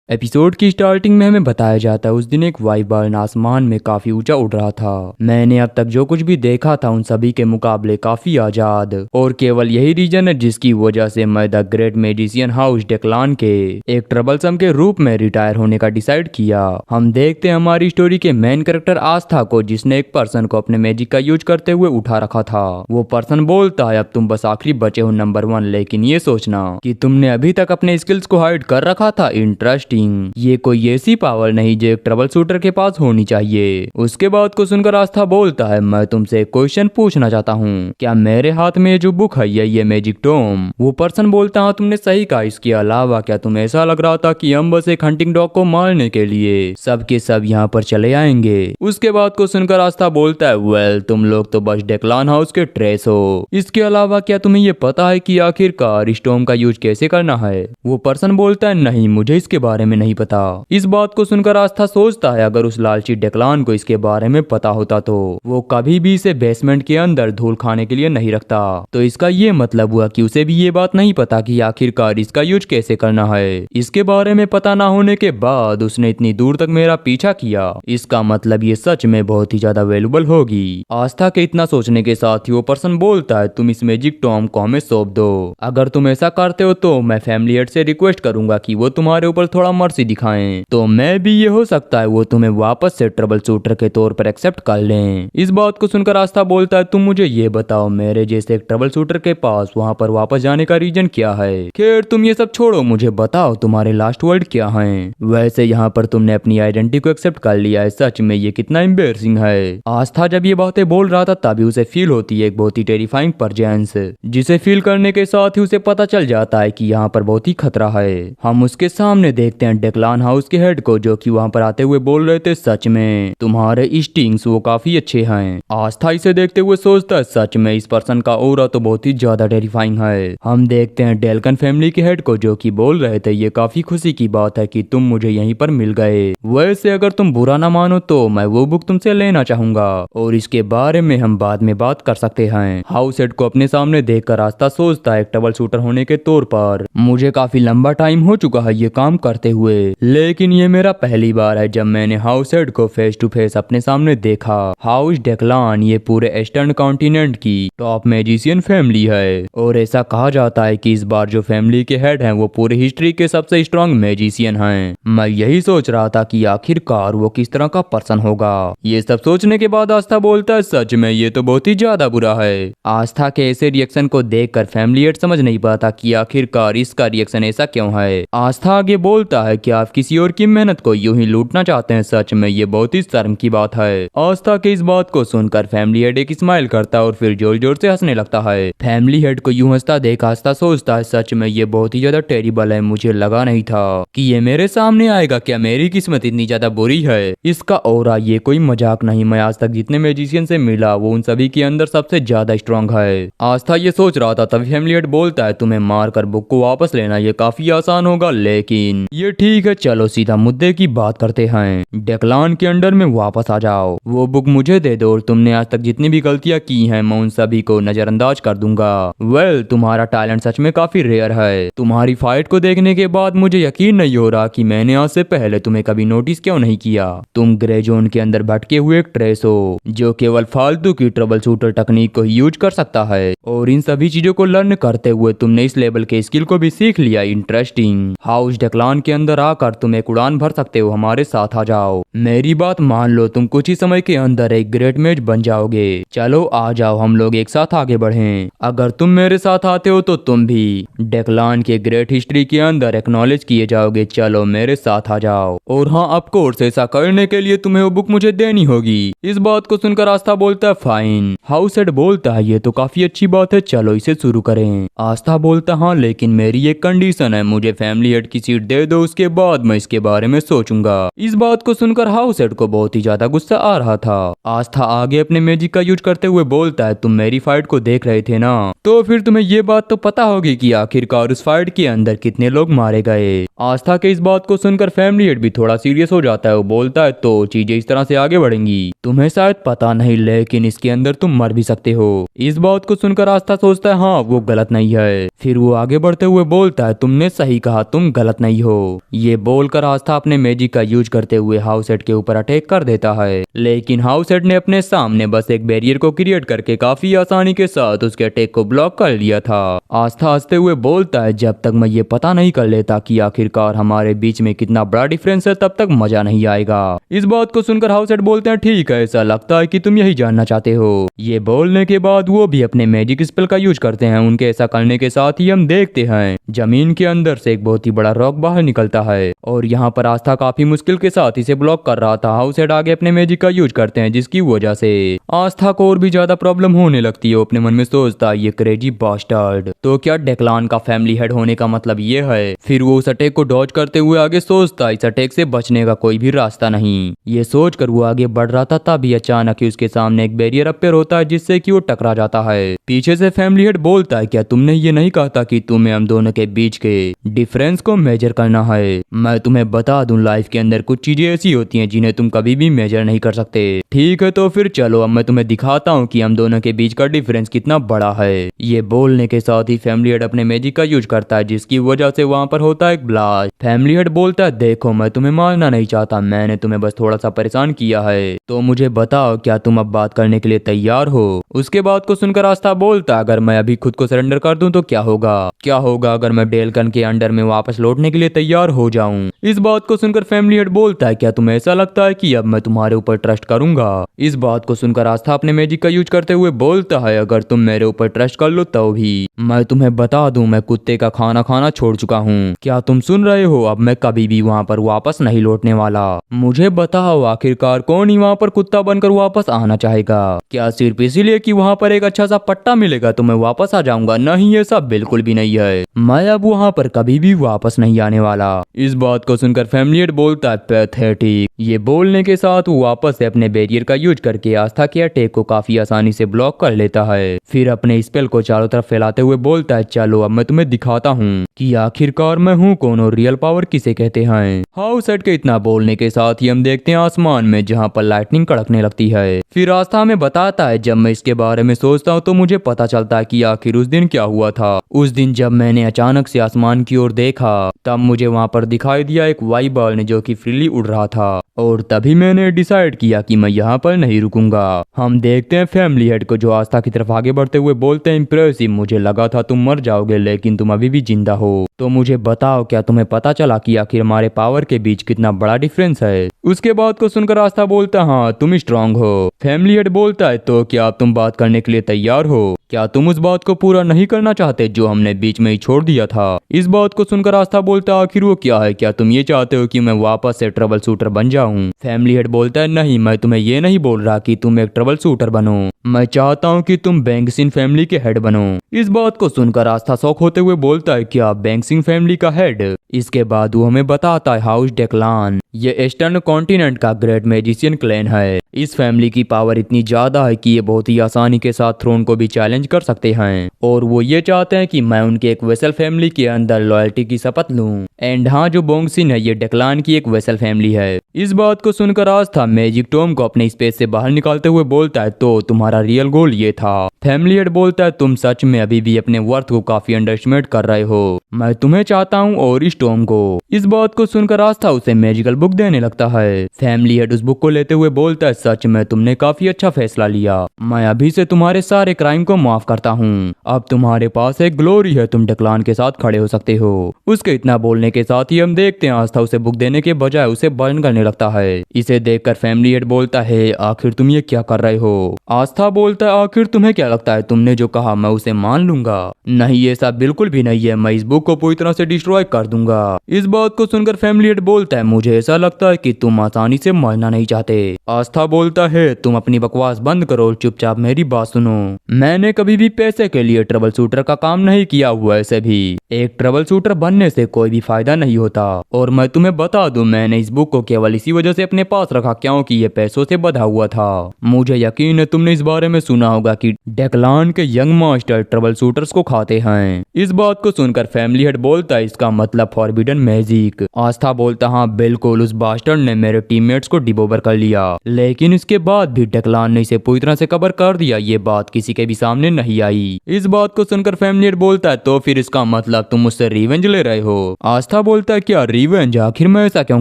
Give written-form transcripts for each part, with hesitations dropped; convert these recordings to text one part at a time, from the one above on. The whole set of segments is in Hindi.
एपिसोड की स्टार्टिंग में हमें बताया जाता है उस दिन एक वाई बर्न आसमान में काफी ऊंचा उड़ रहा था। मैंने अब तक जो कुछ भी देखा था उन सभी के मुकाबले काफी आजाद और केवल यही रीजन है जिसकी वजह से मैं the great magician house Declan के एक ट्रबलसम के रूप में रिटायर होने का डिसाइड किया। हम देखते हैं हमारी स्टोरी के मेन कैरेक्टर आस्था को, जिसने एक पर्सन को अपने मैजिक का यूज करते हुए उठा रखा था। वो पर्सन बोलता है अब तुम बस आखिरी बचे हो नंबर 1, लेकिन ये सोचना कि तुमने अभी तक अपने स्किल्स को हाइड कर रखा था इंटरेस्टिंग। ये कोई ऐसी पावर नहीं जो एक ट्रबल शूटर के पास होनी चाहिए। उसके बाद को सुनकर आस्था बोलता है मैं तुमसे एक क्वेश्चन पूछना चाहता हूँ, क्या मेरे हाथ में ये जो बुक है ये मैजिक टोम? वो पर्सन बोलता है तुमने सही कहा, इसके अलावा क्या तुम्हें ऐसा लग रहा था कि हम बस एक हंटिंग डॉग को मारने के लिए सब के सब यहाँ पर चले आएंगे? उसके बाद को सुनकर आस्था बोलता है वेल तुम लोग तो बस डेक्लान हाउस के ट्रेस हो, इसके अलावा क्या तुम्हें ये पता है कि आखिरकार इस टोम का यूज कैसे करना है? वो पर्सन बोलता है नहीं मुझे इसके बारे में नहीं पता। इस बात को सुनकर आस्था सोचता है अगर उस लालची डेक्लान को इसके बारे में पता होता तो वो कभी भी इसे बेसमेंट के अंदर धूल खाने के लिए नहीं रखता। तो इसका ये मतलब हुआ कि उसे भी ये बात नहीं पता कि आखिरकार इसका यूज कैसे करना है। इसके बारे में पता ना होने के बाद उसने इतनी दूर तक मेरा पीछा किया, इसका मतलब ये सच में बहुत ही ज्यादा वैल्यूबल होगी। आस्था के इतना सोचने के साथ ही वो पर्सन बोलता है तुम इस मैजिक टॉम को हमें सौंप दो। अगर तुम ऐसा करते हो तो मैं फैमिली हेड से रिक्वेस्ट करूंगा कि वो तुम्हारे ऊपर थोड़ा मर्सी दिखाएं, तो मैं भी ये हो सकता है वो तुम्हें वापस से ट्रबल शूटर के तौर पर एक्सेप्ट कर लें। इस बात को सुनकर आस्था बोलता है तुम मुझे ये बताओ मेरे जैसे एक ट्रबल शूटर के पास वहाँ पर वापस जाने का रीजन क्या है? खैर तुम ये सब छोड़ो, मुझे बताओ तुम्हारे लास्ट वर्ड क्या हैं? वैसे यहाँ पर तुमने अपनी आइडेंटिटी को एक्सेप्ट कर लिया है, सच में ये कितना एम्बेरसिंग है। आस्था जब ये बातें बोल रहा था तभी उसे फील होती है एक बहुत ही टेरिफाइंग प्रेजेंस, जिसे फील करने के साथ ही उसे पता चल जाता है कि यहाँ पर बहुत ही खतरा है। हम उसके सामने देखते हैं डेक्लान हाउस के हेड को, जो कि वहां पर आते हुए बोल रहे थे सच में तुम्हारे स्टिंग्स वो काफी अच्छे हैं। आस्था इसे देखते हुए सोचता है सच में इस पर्सन का ऑरा तो बहुत ही ज्यादा टेरिफाइंग है। हम देखते हैं डेल्कन फैमिली के हेड को, जो कि बोल रहे थे ये काफी खुशी की बात है कि तुम मुझे यहीं पर मिल गए। वैसे अगर तुम बुरा ना मानो तो मैं वो बुक तुमसे लेना चाहूंगा और इसके बारे में हम बाद में बात कर सकते हैं। हाउस हेड को अपने सामने देखकर आस्था सोचता है एक ट्रबल शूटर होने के तौर पर मुझे काफी लंबा टाइम हो चुका है ये काम करते हुए, लेकिन ये मेरा पहली बार है जब मैंने हाउस हेड को फेस टू फेस अपने सामने देखा। हाउस डेक्लान ये पूरे ईस्टर्न कॉन्टिनेंट की टॉप मैजिशियन फैमिली है और ऐसा कहा जाता है कि इस बार जो फैमिली के हेड हैं वो पूरी हिस्ट्री के सबसे स्ट्रॉन्ग मैजिशियन हैं। मैं यही सोच रहा था कि आखिरकार वो किस तरह का पर्सन होगा। ये सब सोचने के बाद आस्था बोलता है सच में ये तो बहुत ही ज्यादा बुरा है। आस्था के ऐसे रिएक्शन को देखकर फैमिली हेड समझ नहीं पाता कि आखिरकार इसका रिएक्शन ऐसा क्यों है। आस्था आगे बोलता है कि आप किसी और की मेहनत को यूं ही लूटना चाहते हैं, सच में ये बहुत ही शर्म की बात है। आस्था के इस बात को सुनकर फैमिली हेड एक स्माइल करता है और फिर जोर जोर से हंसने लगता है। फैमिली हेड को यूं हंसता देख आस्था सोचता है सच में ये बहुत ही ज्यादा टेरिबल है, मुझे लगा नहीं था कि ये मेरे सामने आएगा। क्या मेरी किस्मत इतनी ज्यादा बुरी है? इसका ऑरा ये कोई मजाक नहीं, मैं आज तक जितने मैजिशियन से मिला वो उन सभी के अंदर सबसे ज्यादा स्ट्रॉन्ग है। आस्था ये सोच रहा था तभी फैमिली हेड बोलता है तुम्हें मारकर बुक को वापस लेना ये काफी आसान होगा, लेकिन ये ठीक है चलो सीधा मुद्दे की बात करते हैं। डेक्लान के अंडर में वापस आ जाओ, वो बुक मुझे दे दो और तुमने आज तक जितनी भी गलतियां की हैं मैं उन सभी को नजरअंदाज कर दूंगा। वेल तुम्हारा टैलेंट सच में काफी रेयर है। तुम्हारी फाइट को देखने के बाद मुझे यकीन नहीं हो रहा कि मैंने आज से पहले तुम्हें कभी नोटिस क्यों नहीं किया। तुम ग्रे जोन के अंदर भटके हुए एक ट्रेस हो जो केवल फालतू की ट्रबल शूटर टेक्निक को यूज कर सकता है और इन सभी चीजों को लर्न करते हुए तुमने इस लेवल के स्किल को भी सीख लिया। इंटरेस्टिंग। हाउस डेक्लान के अंदर आकर तुम एक उड़ान भर सकते हो, हमारे साथ आ जाओ। मेरी बात मान लो, तुम कुछ ही समय के अंदर एक ग्रेट मेज बन जाओगे। चलो आ जाओ हम लोग एक साथ आगे बढ़ें। अगर तुम मेरे साथ आते हो तो तुम भी डेक्लान के ग्रेट हिस्ट्री के अंदर एक्नॉलेज किए जाओगे। चलो मेरे साथ आ जाओ। और हाँ ऑफ कोर्स ऐसा करने के लिए तुम्हें वो बुक मुझे देनी होगी। इस बात को सुनकर आस्था बोलता है फाइन। हाउस हेड बोलता है ये तो काफी अच्छी बात है, चलो इसे शुरू करें। आस्था बोलता हाँ लेकिन मेरी एक कंडीशन है, मुझे फैमिली हेड की सीट दे दो, उसके बाद मैं इसके बारे में सोचूंगा। इस बात को सुनकर हाउस हेड को बहुत ही ज्यादा गुस्सा आ रहा था। आस्था आगे अपने मैजिक का यूज करते हुए बोलता है तुम मेरी फाइट को देख रहे थे ना, तो फिर तुम्हें ये बात तो पता होगी कि आखिरकार उस फाइट के अंदर कितने लोग मारे गए। आस्था के इस बात को सुनकर फैमिली हेड भी थोड़ा सीरियस हो जाता है। वो बोलता है तो चीजें इस तरह से आगे बढ़ेंगी तुम्हें शायद पता नहीं लेकिन इसके अंदर तुम मर भी सकते हो। इस बात को सुनकर आस्था सोचता है हाँ वो गलत नहीं है। फिर वो आगे बढ़ते हुए बोलता है तुमने सही कहा, तुम गलत नहीं हो। ये बोलकर आस्था अपने मैजिक का यूज करते हुए हाउस हेड के ऊपर अटैक कर देता है, लेकिन हाउस हेड ने अपने सामने बस एक बैरियर को क्रिएट करके काफी आसानी के साथ उसके अटैक को ब्लॉक कर लिया था। आस्था हंसते हुए बोलता है जब तक मैं ये पता नहीं कर लेता कि आखिरकार हमारे बीच में कितना बड़ा डिफरेंस है तब तक मजा नहीं आएगा। इस बात को सुनकर हाउस हेड बोलते हैं ठीक है, ऐसा लगता है कि तुम यही जानना चाहते हो। ये बोलने के बाद वो भी अपने मैजिक स्पेल का यूज करते हैं। उनके ऐसा करने के साथ ही हम देखते हैं जमीन के अंदर से एक बहुत ही बड़ा रॉक बाहर निकलता है और यहाँ पर आस्था काफी मुश्किल के साथ इसे ब्लॉक कर रहा था। हाउस हेड आगे अपने मैजिक का यूज करते हैं जिसकी वजह से आस्था को और भी ज्यादा प्रॉब्लम होने लगती है। वो अपने मन में सोचता है ये क्रेजी बास्टर्ड, तो क्या डेक्लान का फैमिली हेड होने का मतलब ये है। फिर वो उस अटैक को डॉज करते हुए आगे सोचता है इस अटैक से बचने का कोई भी रास्ता नहीं। ये सोचकर वो आगे बढ़ रहा था तभी अचानक ही उसके सामने एक बैरियर अपेयर होता है जिससे कि वो टकरा जाता है। पीछे से फैमिली हेड बोलता है क्या तुमने ये नहीं कहा था कि तुम्हें हम दोनों के बीच के डिफरेंस को मेजर करना है। मैं तुम्हें बता दूं लाइफ के अंदर कुछ चीजें ऐसी होती हैं जिन्हें तुम कभी भी मेजर नहीं कर सकते। ठीक है तो फिर चलो अब मैं तुम्हें दिखाता हूँ कि हम दोनों के बीच का डिफरेंस कितना बड़ा है। ये बोलने के साथ ही फैमिली हेड अपने मैजिक का यूज करता है जिसकी वजह से वहाँ पर होता है एक ब्लास्ट। फैमिली हेड बोलता है देखो मैं तुम्हें मारना नहीं चाहता, मैंने तुम्हें बस थोड़ा सा परेशान किया है, तो मुझे बताओ क्या तुम अब बात करने के लिए तैयार हो। उसके बाद को सुनकर आस्था बोलता अगर मैं अभी खुद को सरेंडर कर दूं तो क्या होगा, क्या होगा अगर मैं डेलकन के अंडर में वापस लौटने के लिए तैयार हो जाऊं। इस बात को सुनकर फैमिली हेड बोलता है क्या तुम्हें ऐसा लगता है कि अब मैं तुम्हारे ऊपर ट्रस्ट करूंगा। इस बात को सुनकर आस्था अपने मैजिक का यूज करते हुए बोलता है अगर तुम मेरे ऊपर ट्रस्ट कर लो तो भी मैं तुम्हें बता दूं मैं कुत्ते का खाना खाना छोड़ चुका हूँ। क्या तुम सुन रहे हो, अब मैं कभी भी वहाँ पर वापस नहीं लौटने वाला। मुझे बताओ आखिरकार कौन ही वहाँ पर कुत्ता बनकर वापस आना चाहेगा। क्या सिर्फ इसीलिए कि वहाँ पर एक अच्छा सा पट्टा मिलेगा तो मैं वापस आ जाऊंगा। नहीं ये सब बिल्कुल भी नहीं है, मैं अब वहाँ पर कभी भी वापस नहीं आने वाला। इस बात को सुनकर फैमिली हेड बोलता है पैथेटिक। ये बोलने के साथ वो वापस से अपने बैरियर का यूज करके आस्था के अटैक को काफी आसानी से ब्लॉक कर लेता है। फिर अपने स्पेल को चारों तरफ फैलाते हुए बोलता है चलो अब मैं तुम्हें दिखाता हूँ कि आखिरकार मैं हूँ कौन और रियल पावर किसे कहते हैं। हाउस हेड के इतना बोलने के साथ ही हम देखते हैं आसमान में जहाँ पर लाइटनिंग कड़कने लगती है। फिर आस्था में बताता है जब मैं इसके बारे में सोचता हूँ तो मुझे पता चलता है कि आखिर उस दिन क्या हुआ था। उस दिन जब मैंने अचानक से आसमान की ओर देखा तब मुझे वहाँ पर दिखाई दिया एक वाई बर्ड जो कि फ्रीली उड़ रहा था और तभी मैंने डिसाइड किया कि मैं यहाँ पर नहीं रुकूंगा। हम देखते हैं फैमिली हेड को जो आस्था की तरफ आगे बढ़ते हुए बोलते हैं इम्प्रेसिव, मुझे लगा था तुम मर जाओगे लेकिन तुम अभी भी जिंदा हो, तो मुझे बताओ क्या तुम्हें पता चला कि आखिर हमारे पावर के बीच कितना बड़ा डिफरेंस है। उसके बाद को सुनकर आस्था बोलता हाँ तुम स्ट्रांग हो। फैमिली हेड बोलता है तो क्या अब तुम बात करने के लिए तैयार हो, क्या तुम उस बात को पूरा नहीं करना चाहते जो हमने बीच में ही छोड़ दिया था। इस बात को सुनकर आस्था बोलता है आखिर वो क्या है, क्या तुम ये चाहते हो कि मैं वापस से ट्रबल शूटर बन जाऊं। फैमिली हेड बोलता है नहीं मैं तुम्हें ये नहीं बोल रहा कि तुम एक ट्रबल शूटर बनो, मैं चाहता हूँ कि तुम बैंक्सिन फैमिली के हेड बनो। इस बात को सुनकर आस्था शौक होते हुए बोलता है क्या बैंक्सिन फैमिली का हेड। इसके बाद वो हमें बताता है हाउस डेक्लान ये ईस्टर्न कॉन्टिनेंट का ग्रेट मैजिशियन क्लैन है। इस फैमिली की पावर इतनी ज्यादा है कि ये बहुत ही आसानी के साथ थ्रोन को भी चैलेंज कर सकते हैं और वो ये चाहते हैं कि मैं उनके एक वेसल फैमिली के अंदर लॉयल्टी की शपथ लूं। एंड हाँ जो बोंगसिन है ये डेक्लान की एक वेसल फैमिली है। इस बात को सुनकर आस्था मैजिक टॉम को अपने स्पेस से बाहर निकालते हुए बोलता है तो तुम्हारा रियल गोल ये था। फैमिली हेड बोलता है तुम सच में अभी भी अपने वर्थ को काफी अंडरएस्टिमेट कर रहे हो, मैं तुम्हें चाहता हूँ और इस टॉम को। इस बात को सुनकर आस्था उसे मैजिकल बुक देने लगता है। फैमिली हेड उस बुक को लेते हुए बोलता है सच में तुमने काफी अच्छा फैसला लिया, मैं अभी से तुम्हारे सारे क्राइम को माफ करता हूँ, अब तुम्हारे पास एक ग्लोरी है, तुम डेक्लान के साथ खड़े हो सकते हो। उसके इतना बोलने के साथ ही हम देखते हैं आस्था उसे बुक देने के बजाय उसे बर्न करने लगता है। इसे देखकर फैमिली हेड बोलता है आखिर तुम ये क्या कर रहे हो। आस्था बोलता है आखिर तुम्हें क्या लगता है तुमने जो कहा मैं उसे मान लूंगा। नहीं ये सब बिल्कुल भी नहीं है, मैं इस बुक को पूरी तरह से डिस्ट्रॉय कर दूंगा। इस बात को सुनकर फैमिली हेड बोलता है मुझे ऐसा लगता है कि तुम आसानी से मरना नहीं चाहते। आस्था बोलता है तुम अपनी बकवास बंद करो और चुपचाप मेरी बात सुनो, मैंने कभी भी पैसे के लिए ट्रबल शूटर का काम नहीं किया हुआ, ऐसे भी एक ट्रबल शूटर बनने से कोई भी फायदा नहीं होता। और मैं तुम्हें बता दूं मैंने इस बुक को केवल इसी वजह से अपने पास रखा क्योंकि ये पैसों से बधा हुआ था। मुझे यकीन है तुमने इस बारे में सुना होगा कि डेक्लान के यंग मास्टर ट्रबल शूटर्स को खाते हैं। इस बात को सुनकर फैमिली हेड बोलता है इसका मतलब फॉरबिडन मैजिक। आस्था बोलता हाँ बिल्कुल, उस बास्टर्ड ने मेरे टीममेट्स को डिबोबर कर लिया, लेकिन इसके बाद भी डेक्लान ने इसे पूरी तरह से कवर कर दिया। ये बात किसी के भी सामने नहीं आई। इस बात को सुनकर फैमिली बोलता है तो फिर इसका मतलब तुम मुझसे रिवेंज ले रहे हो। आस्था बोलता है क्या रिवेंज, आखिर मैं ऐसा क्यों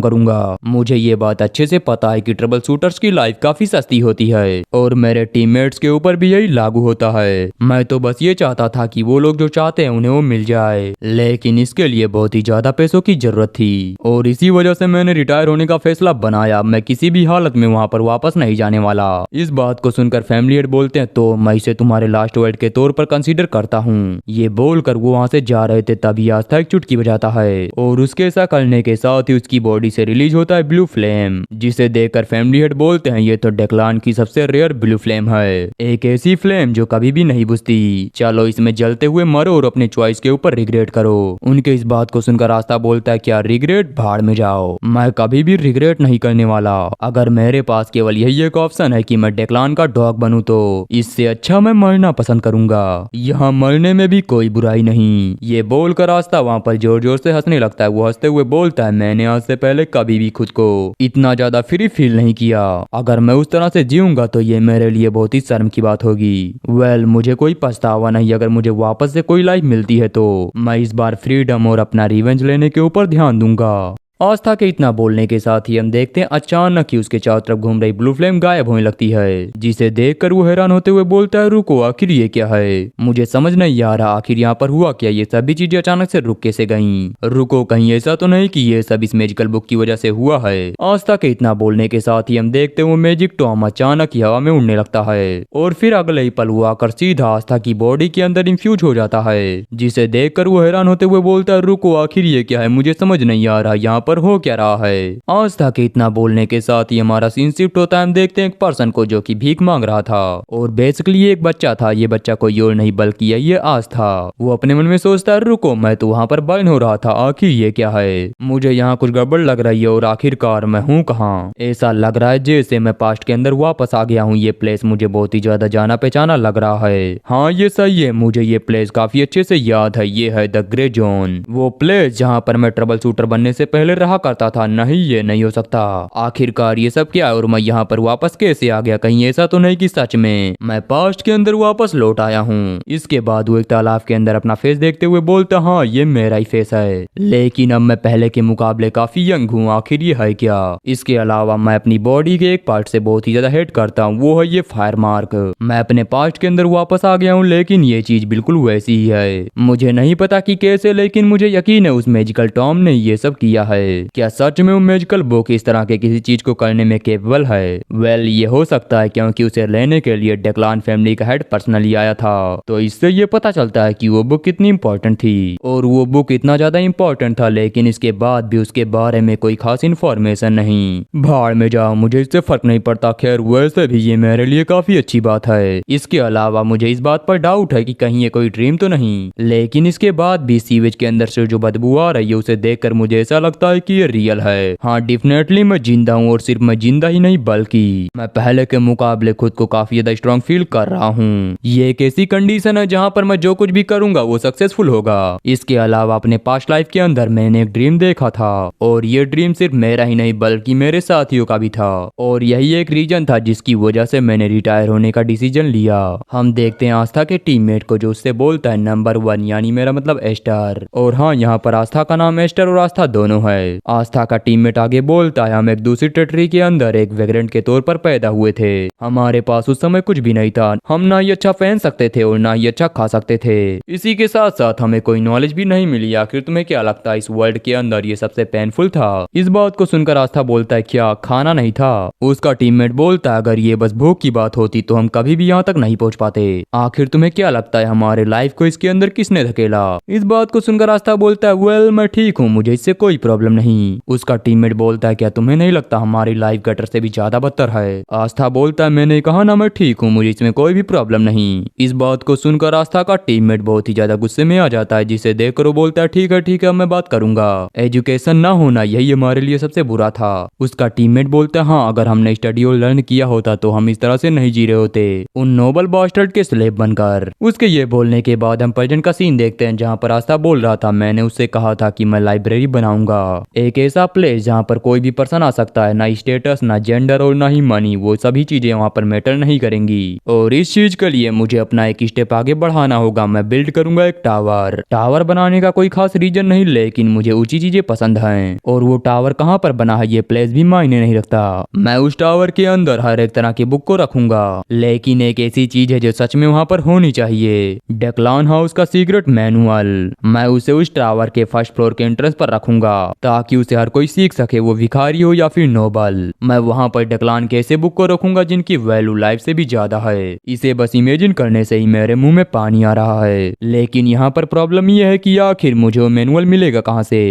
करूंगा। मुझे ये बात अच्छे से पता है कि ट्रबल शूटर्स की लाइफ काफी सस्ती होती है और मेरे टीममेट्स के ऊपर भी यही लागू होता है। मैं तो बस ये चाहता था कि वो लोग जो चाहते हैं उन्हें वो मिल जाए, लेकिन इसके लिए बहुत ही ज्यादा पैसों की जरूरत थी और इसी वजह से मैंने रिटायर होने का फैसला बनाया। मैं किसी भी हालत में वहां पर वापस नहीं जाने वाला। इस बात को सुनकर फैमिली हेड बोलते हैं तो मैं इसे तुम्हारे लास्ट वर्ड के तौर पर कंसीडर करता हूँ। ये बोलकर वो वहां से जा रहे थे तभी आस्था एक चुटकी बजाता है और उसके ऐसा करने के साथ ही उसकी बॉडी से रिलीज होता है ब्लू फ्लेम, जिसे देखकर फैमिली हेड बोलते हैं ये तो डेक्लान की सबसे रेयर ब्लू फ्लेम है, एक ऐसी फ्लेम जो कभी भी नहीं बुझती। चलो इसमें जलते हुए मरो और अपने चॉइस के ऊपर रिग्रेट करो। उनके इस बात को सुनकर आस्था बोलता है क्या रिग्रेट, भाड़ में जाओ, मैं कभी भी रिग्रेट नहीं करने वाला। अगर मेरे पास केवल यही एक ऑप्शन है कि मैं डेक्लान का डॉग बनूं तो इससे अच्छा मैं मरना पसंद करूंगा। यहाँ मरने में भी कोई बुराई नहीं। ये बोलकर आस्था वहाँ पर जोर जोर से हंसने लगता है। वो हंसते हुए बोलता है मैंने आज से पहले कभी भी खुद को इतना ज्यादा फ्री फील नहीं किया। अगर मैं उस तरह से जीऊंगा तो ये मेरे लिए बहुत ही शर्म की बात होगी। वेल मुझे कोई पछतावा नहीं। अगर मुझे वापस से कोई लाइफ मिलती है तो मैं इस बार फ्रीडम और अपना रिवेंज लेने के ऊपर ध्यान दूंगा। आस्था के इतना बोलने के साथ ही हम देखते हैं अचानक ही उसके चारों तरफ घूम रही ब्लू फ्लेम गायब होने लगती है, जिसे देखकर वो हैरान होते हुए बोलता है रुको, आखिर ये क्या है, मुझे समझ नहीं आ रहा आखिर यहाँ पर हुआ क्या, ये सभी चीजें अचानक से रुक कैसे गईं। रुको, कहीं ऐसा तो नहीं कि ये सब इस मैजिकल बुक की वजह से हुआ है। आस्था के इतना बोलने के साथ ही हम देखते हैं वो मैजिक टॉम अचानक ही हवा में उड़ने लगता है और फिर अगले ही पल वो आकर सीधा आस्था की बॉडी के अंदर इंफ्यूज हो जाता है, जिसे देखकर वो हैरान होते हुए बोलता है रुको, आखिर ये क्या है, मुझे समझ नहीं आ रहा यहाँ पर हो क्या रहा है। आस्था के इतना बोलने के साथ ही हमारा सीन शिफ्ट होता है। हम देखते हैं एक पर्सन को जो कि भीख मांग रहा था और बेसिकली ये एक बच्चा था। ये बच्चा कोई और नहीं बल्कि ये आस्था। वो अपने मन में सोचता है रुको, मैं तो वहाँ पर बर्न हो रहा था, आखिर ये क्या है, मुझे यहाँ कुछ गड़बड़ लग रही है और आखिरकार मैं हूँ कहाँ। ऐसा लग रहा है जैसे मैं पास्ट के अंदर वापस आ गया हूँ। ये प्लेस मुझे बहुत ही ज्यादा जाना पहचाना लग रहा है। हाँ ये सही है, मुझे ये प्लेस काफी अच्छे से याद है। ये है द ग्रे जोन, वो प्लेस जहाँ पर मैं ट्रबल शूटर बनने से पहले रहा करता था। नहीं ये नहीं हो सकता, आखिरकार ये सब क्या है और मैं यहाँ पर वापस कैसे आ गया। कहीं ऐसा तो नहीं कि सच में मैं पास्ट के अंदर वापस लौट आया हूँ। इसके बाद वो एक तालाब के अंदर अपना फेस देखते हुए बोलता हाँ ये मेरा ही फेस है, लेकिन अब मैं पहले के मुकाबले काफी यंग हूँ। आखिर ये है क्या। इसके अलावा मैं अपनी बॉडी के एक पार्ट से बहुत ही ज्यादा हेट करता हूँ, वो है ये फायर मार्क। मैं अपने पास्ट के अंदर वापस आ गया हूँ, लेकिन ये चीज बिल्कुल वैसी ही है। मुझे नहीं पता कि कैसे, लेकिन मुझे यकीन है उस मैजिकल टॉम ने ये सब किया है। क्या सच में वो मैजिकल बुक इस तरह के किसी चीज को करने में केपेबल है। वेल ये हो सकता है क्योंकि उसे लेने के लिए डेक्लान फैमिली का हेड पर्सनली आया था, तो इससे ये पता चलता है कि वो बुक कितनी इंपॉर्टेंट थी। और वो बुक इतना ज्यादा इंपॉर्टेंट था, लेकिन इसके बाद भी उसके बारे में कोई खास इन्फॉर्मेशन नहीं। भाड़ में जाओ, मुझे इससे फर्क नहीं पड़ता। खैर वैसे भी ये मेरे लिए काफी अच्छी बात है। इसके अलावा मुझे इस बात पर डाउट है कि कहीं ये कोई ड्रीम तो नहीं, लेकिन इसके बाद भी सीवेज के अंदर से जो बदबू आ रही है उसे देखकर मुझे ऐसा लगता है कि ये रियल है। हाँ डेफिनेटली मैं जिंदा हूँ और सिर्फ मैं जिंदा ही नहीं बल्कि मैं पहले के मुकाबले खुद को काफी ज्यादा स्ट्रॉन्ग फील कर रहा हूँ। ये एक ऐसी कंडीशन है जहाँ पर मैं जो कुछ भी करूंगा वो सक्सेसफुल होगा। इसके अलावा अपने पास्ट लाइफ के अंदर मैंने एक ड्रीम देखा था और ये ड्रीम सिर्फ मेरा ही नहीं बल्कि मेरे साथियों का भी था, और यही एक रीजन था जिसकी वजह से मैंने रिटायर होने का डिसीजन लिया। हम देखते हैं आस्था के टीममेट को जो उससे बोलता है नंबर 1 यानी मेरा मतलब एस्टर। और हाँ यहाँ पर आस्था का नाम एस्टर और आस्था दोनों है। आस्था का टीममेट आगे बोलता है हम एक दूसरी टेरिटरी के अंदर एक वेग्रेंट के तौर पर पैदा हुए थे। हमारे पास उस समय कुछ भी नहीं था, हम ना ही अच्छा पहन सकते थे और ना ही अच्छा खा सकते थे। इसी के साथ साथ हमें कोई नॉलेज भी नहीं मिली। आखिर तुम्हें क्या लगता है इस वर्ल्ड के अंदर ये सबसे पेनफुल था। इस बात को सुनकर आस्था बोलता है क्या खाना नहीं था। उसका टीममेट बोलता है अगर ये बस भूख की बात होती तो हम कभी भी यहाँ तक नहीं पहुँच पाते। आखिर तुम्हें क्या लगता है हमारे लाइफ को इसके अंदर किसने धकेला। इस बात को सुनकर आस्था बोलता है वेल मैं ठीक हूँ, मुझे इससे कोई प्रॉब्लम नहीं। उसका टीममेट बोलता है क्या तुम्हें नहीं लगता हमारी लाइफ गटर से भी ज्यादा बदतर है। आस्था बोलता है मैंने कहा ना मैं ठीक हूँ, मुझे इसमें कोई भी प्रॉब्लम नहीं। इस बात को सुनकर आस्था का टीममेट बहुत ही ज्यादा गुस्से में आ जाता है, जिसे देखकर वो बोलता है ठीक है मैं बात करूंगा। एजुकेशन ना होना यही हमारे लिए सबसे बुरा था। उसका टीममेट बोलता है हाँ अगर हमने स्टडी और लर्न किया होता तो हम इस तरह से नहीं जी रहे होते उन नोबल बास्टर्ड के स्लेव बनकर। उसके ये बोलने के बाद हम प्रेजेंट का सीन देखते हैं जहाँ पर आस्था बोल रहा था मैंने उससे कहा था कि मैं लाइब्रेरी बनाऊंगा एक ऐसा प्लेस जहाँ पर कोई भी पर्सन आ सकता है, ना स्टेटस, ना जेंडर और ना ही मनी, वो सभी चीजें वहाँ पर मैटर नहीं करेंगी। और इस चीज के लिए मुझे अपना एक स्टेप आगे बढ़ाना होगा। मैं बिल्ड करूंगा एक टावर। टावर बनाने का कोई खास रीजन नहीं, लेकिन मुझे ऊंची चीजें पसंद हैं। और वो टावर कहाँ पर बना है ये प्लेस भी मायने नहीं रखता। मैं उस टावर के अंदर हर एक तरह की बुक को रखूंगा, लेकिन एक ऐसी चीज है जो सच में वहाँ पर होनी चाहिए, डेक्लान हाउस का सीक्रेट मैनुअल। मैं उसे उस टावर के फर्स्ट फ्लोर के एंट्रेंस पर रखूंगा ताकि उसे हर कोई सीख सके, वो भिखारी हो या फिर नोबल। मैं वहाँ पर डेक्लान के ऐसे बुक को रखूंगा जिनकी वैल्यू लाइफ से भी ज्यादा है। इसे बस इमेजिन करने से ही मेरे मुंह में पानी आ रहा है। लेकिन यहाँ पर प्रॉब्लम यह है कि आखिर मुझे वो मैनुअल मिलेगा कहाँ से?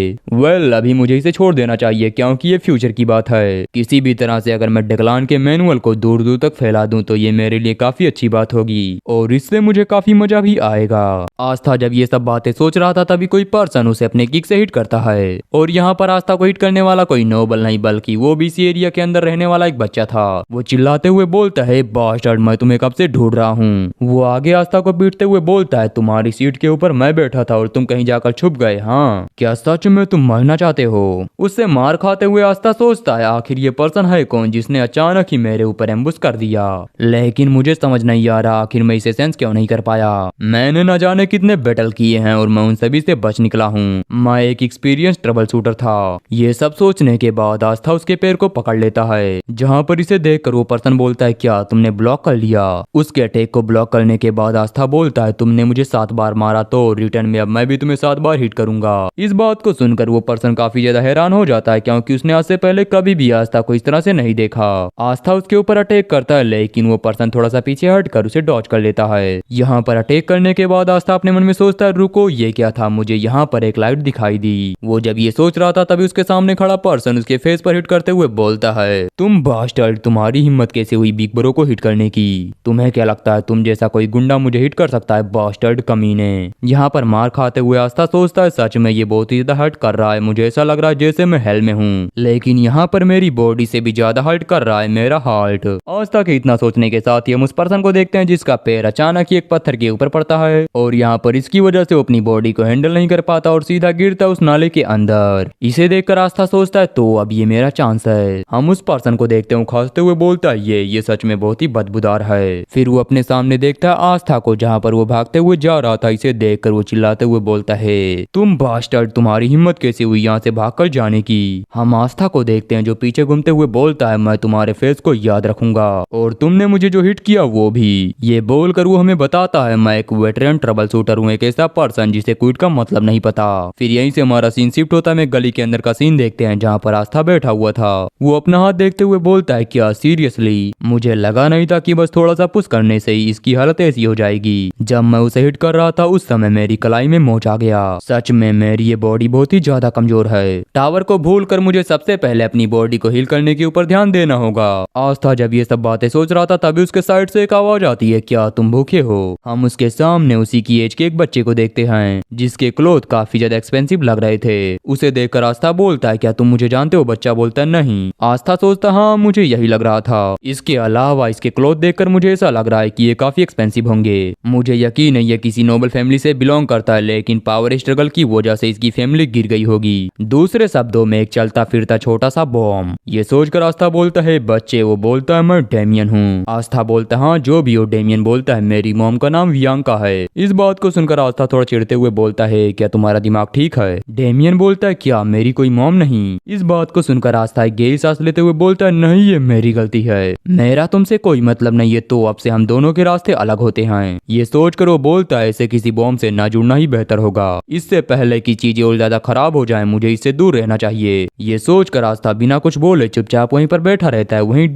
अभी मुझे इसे छोड़ देना चाहिए क्योंकि ये फ्यूचर की बात है। किसी भी तरह से अगर मैं डेक्लान के मैनुअल को दूर दूर तक फैला दूं तो ये मेरे लिए काफी अच्छी बात होगी और इससे मुझे काफी मजा भी आएगा। आस्था जब ये सब बातें सोच रहा था तभी कोई पर्सन उसे अपने किक से हिट करता है और यहाँ पर आस्था को हिट करने वाला कोई नोबल नहीं बल्कि वो भी इसी एरिया के अंदर रहने वाला एक बच्चा था। वो चिल्लाते हुए बोलता है, बास्टर्ड, मैं तुम्हें कब से ढूंढ रहा हूँ। वो आगे आस्था को पीटते हुए बोलता है, तुम्हारी सीट के ऊपर मैं बैठा था और तुम कहीं जाकर छुप गए। हाँ, क्या सच में तुम मरना चाहते हो? उससे मार खाते हुए आस्था सोचता है, आखिर ये पर्सन है कौन जिसने अचानक ही मेरे ऊपर एम्बुश कर दिया। लेकिन मुझे समझ नहीं आ रहा आखिर मैं इसे सेंस क्यों नहीं कर पाया। मैंने न जाने कितने बैटल किए हैं और मैं उन सभी से बच निकला हूँ। मैं एक एक्सपीरियंस ट्रबल शूटर था। ये सब सोचने के बाद आस्था उसके पैर को पकड़ लेता है, जहाँ पर इसे देखकर वो पर्सन बोलता है, क्या तुमने ब्लॉक कर लिया? उसके अटैक को ब्लॉक करने के बाद आस्था बोलता है, तुमने मुझे 7 बार मारा तो रिटर्न में अब मैं भी तुम्हें 7 बार हिट करूंगा। इस बात को सुनकर वो पर्सन काफी ज्यादा हैरान हो जाता है क्योंकि उसने आज से पहले कभी भी आस्था को इस तरह से नहीं देखा। आस्था उसके ऊपर अटैक करता है लेकिन वो पर्सन थोड़ा सा पीछे हटकर उसे डॉज कर लेता है। यहाँ पर अटैक करने के बाद आस्था अपने मन में सोचता है, रुको ये क्या था, मुझे यहाँ पर एक लाइट दिखाई दी। वो जब ये सोच रहा था तभी उसके सामने खड़ा पर्सन उसके फेस पर हिट करते हुए बोलता है, तुम बास्टर्ड, तुम्हारी हिम्मत कैसे हुई बिग ब्रो को हिट करने की? तुम्हें क्या लगता है तुम जैसा कोई गुंडा मुझे हिट कर सकता है, बास्टर्ड कमीने? यहाँ पर मार खाते हुए आस्था सोचता है, सच में ये बहुत ही ज्यादा हर्ट कर रहा है, मुझे ऐसा लग रहा है जैसे मैं हेल में हूँ, लेकिन यहाँ पर मेरी बॉडी से भी ज्यादा हर्ट कर रहा है मेरा हार्ट। आस्था के इतना सोचने के साथ ही हम उस पर्सन को देखते हैं जिसका पैर अचानक ही एक पत्थर के ऊपर पड़ता है और यहाँ पर इसकी वजह से वो अपनी बॉडी को हैंडल नहीं कर पाता और सीधा गिरता उस नाले के अंदर। इसे देखकर आस्था सोचता है, तो अब ये मेरा चांस है। हम उस पर्सन को देखते हैं खांसते हुए बोलता है, ये सच में बहुत ही बदबूदार है। फिर वो अपने सामने देखता है आस्था को जहाँ पर वो भागते हुए जा रहा था। इसे देखकर वो चिल्लाते हुए बोलता है, तुम बास्टर्ड, तुम्हारी हिम्मत कैसे हुई यहाँ से भागकर जाने की? हम आस्था को देखते हैं जो पीछे घूमते हुए बोलता है, मैं तुम्हारे फेस को याद रखूंगा और तुमने मुझे जो हिट किया वो भी। ये बोलकर वो हमें बताता है, मैं एक वेटरन ट्रबल शूटर हूँ, एक ऐसा पर्सन जिसे क्विट का मतलब नहीं पता। फिर यहीं से हमारा सीन शिफ्ट होता है, मैं गली के अंदर का सीन देखते हैं जहाँ पर आस्था बैठा हुआ था। वो अपना हाथ देखते हुए बोलता है, क्या सीरियसली? मुझे लगा नहीं था कि बस थोड़ा सा पुश करने से ही इसकी हालत ऐसी हो जाएगी। जब मैं उसे हिट कर रहा था उस समय मेरी कलाई में मोच आ गया। सच में मेरी ये बॉडी बहुत ही ज्यादा कमजोर है। टावर को भूलकर मुझे सबसे पहले अपनी बॉडी को हील करने के ऊपर ध्यान देना होगा। आस्था जब ये सब बातें सोच रहा था तभी उसके साइड से एक आवाज आती है, क्या तुम भूखे हो? हम उसके सामने उसी की एज के एक बच्चे को देखते हैं जिसके क्लोथ काफी ज्यादा एक्सपेंसिव लग रहे थे। उसे देखकर आस्था बोलता है, क्या तुम मुझे जानते हो? बच्चा बोलता है, नहीं। आस्था सोचता, हाँ मुझे यही लग रहा था। इसके अलावा इसके क्लोथ देखकर मुझे ऐसा लग रहा है कि ये काफी एक्सपेंसिव होंगे। मुझे यकीन है ये किसी नोबल फैमिली से बिलोंग करता है, लेकिन पावर स्ट्रगल की वजह से इसकी फैमिली गिर गई होगी। दूसरे शब्दों में एक चलता फिरता छोटा सा बॉम्ब। ये सोचकर आस्था बोलता है, बच्चे? वो बोलता है, मैं डेमियन हूँ। आस्था बोलता है, हाँ जो भी हो। डेमियन बोलता है, मेरी मॉम का नाम वियांका है। इस बात को सुनकर आस्था थोड़ा चिढ़ते हुए बोलता है, क्या तुम्हारा दिमाग ठीक है? डेमियन बोलता है, क्या मेरी कोई मॉम नहीं? इस बात को सुनकर आस्था एक गहरी सांस लेते हुए बोलता है, नहीं ये मेरी गलती है, मेरा तुमसे कोई मतलब नहीं है, तो अब से हम दोनों के रास्ते अलग होते हैं। ये सोचकर वो बोलता है, इसे किसी बॉम्ब से ना जुड़ना ही बेहतर होगा। इससे पहले कि चीजें और ज्यादा खराब हो जाएं, मुझे इससे दूर रहना चाहिए। ये सोचकर आस्था बिना कुछ बोले चुपचाप वहीं पर बैठा रहता है। वहीं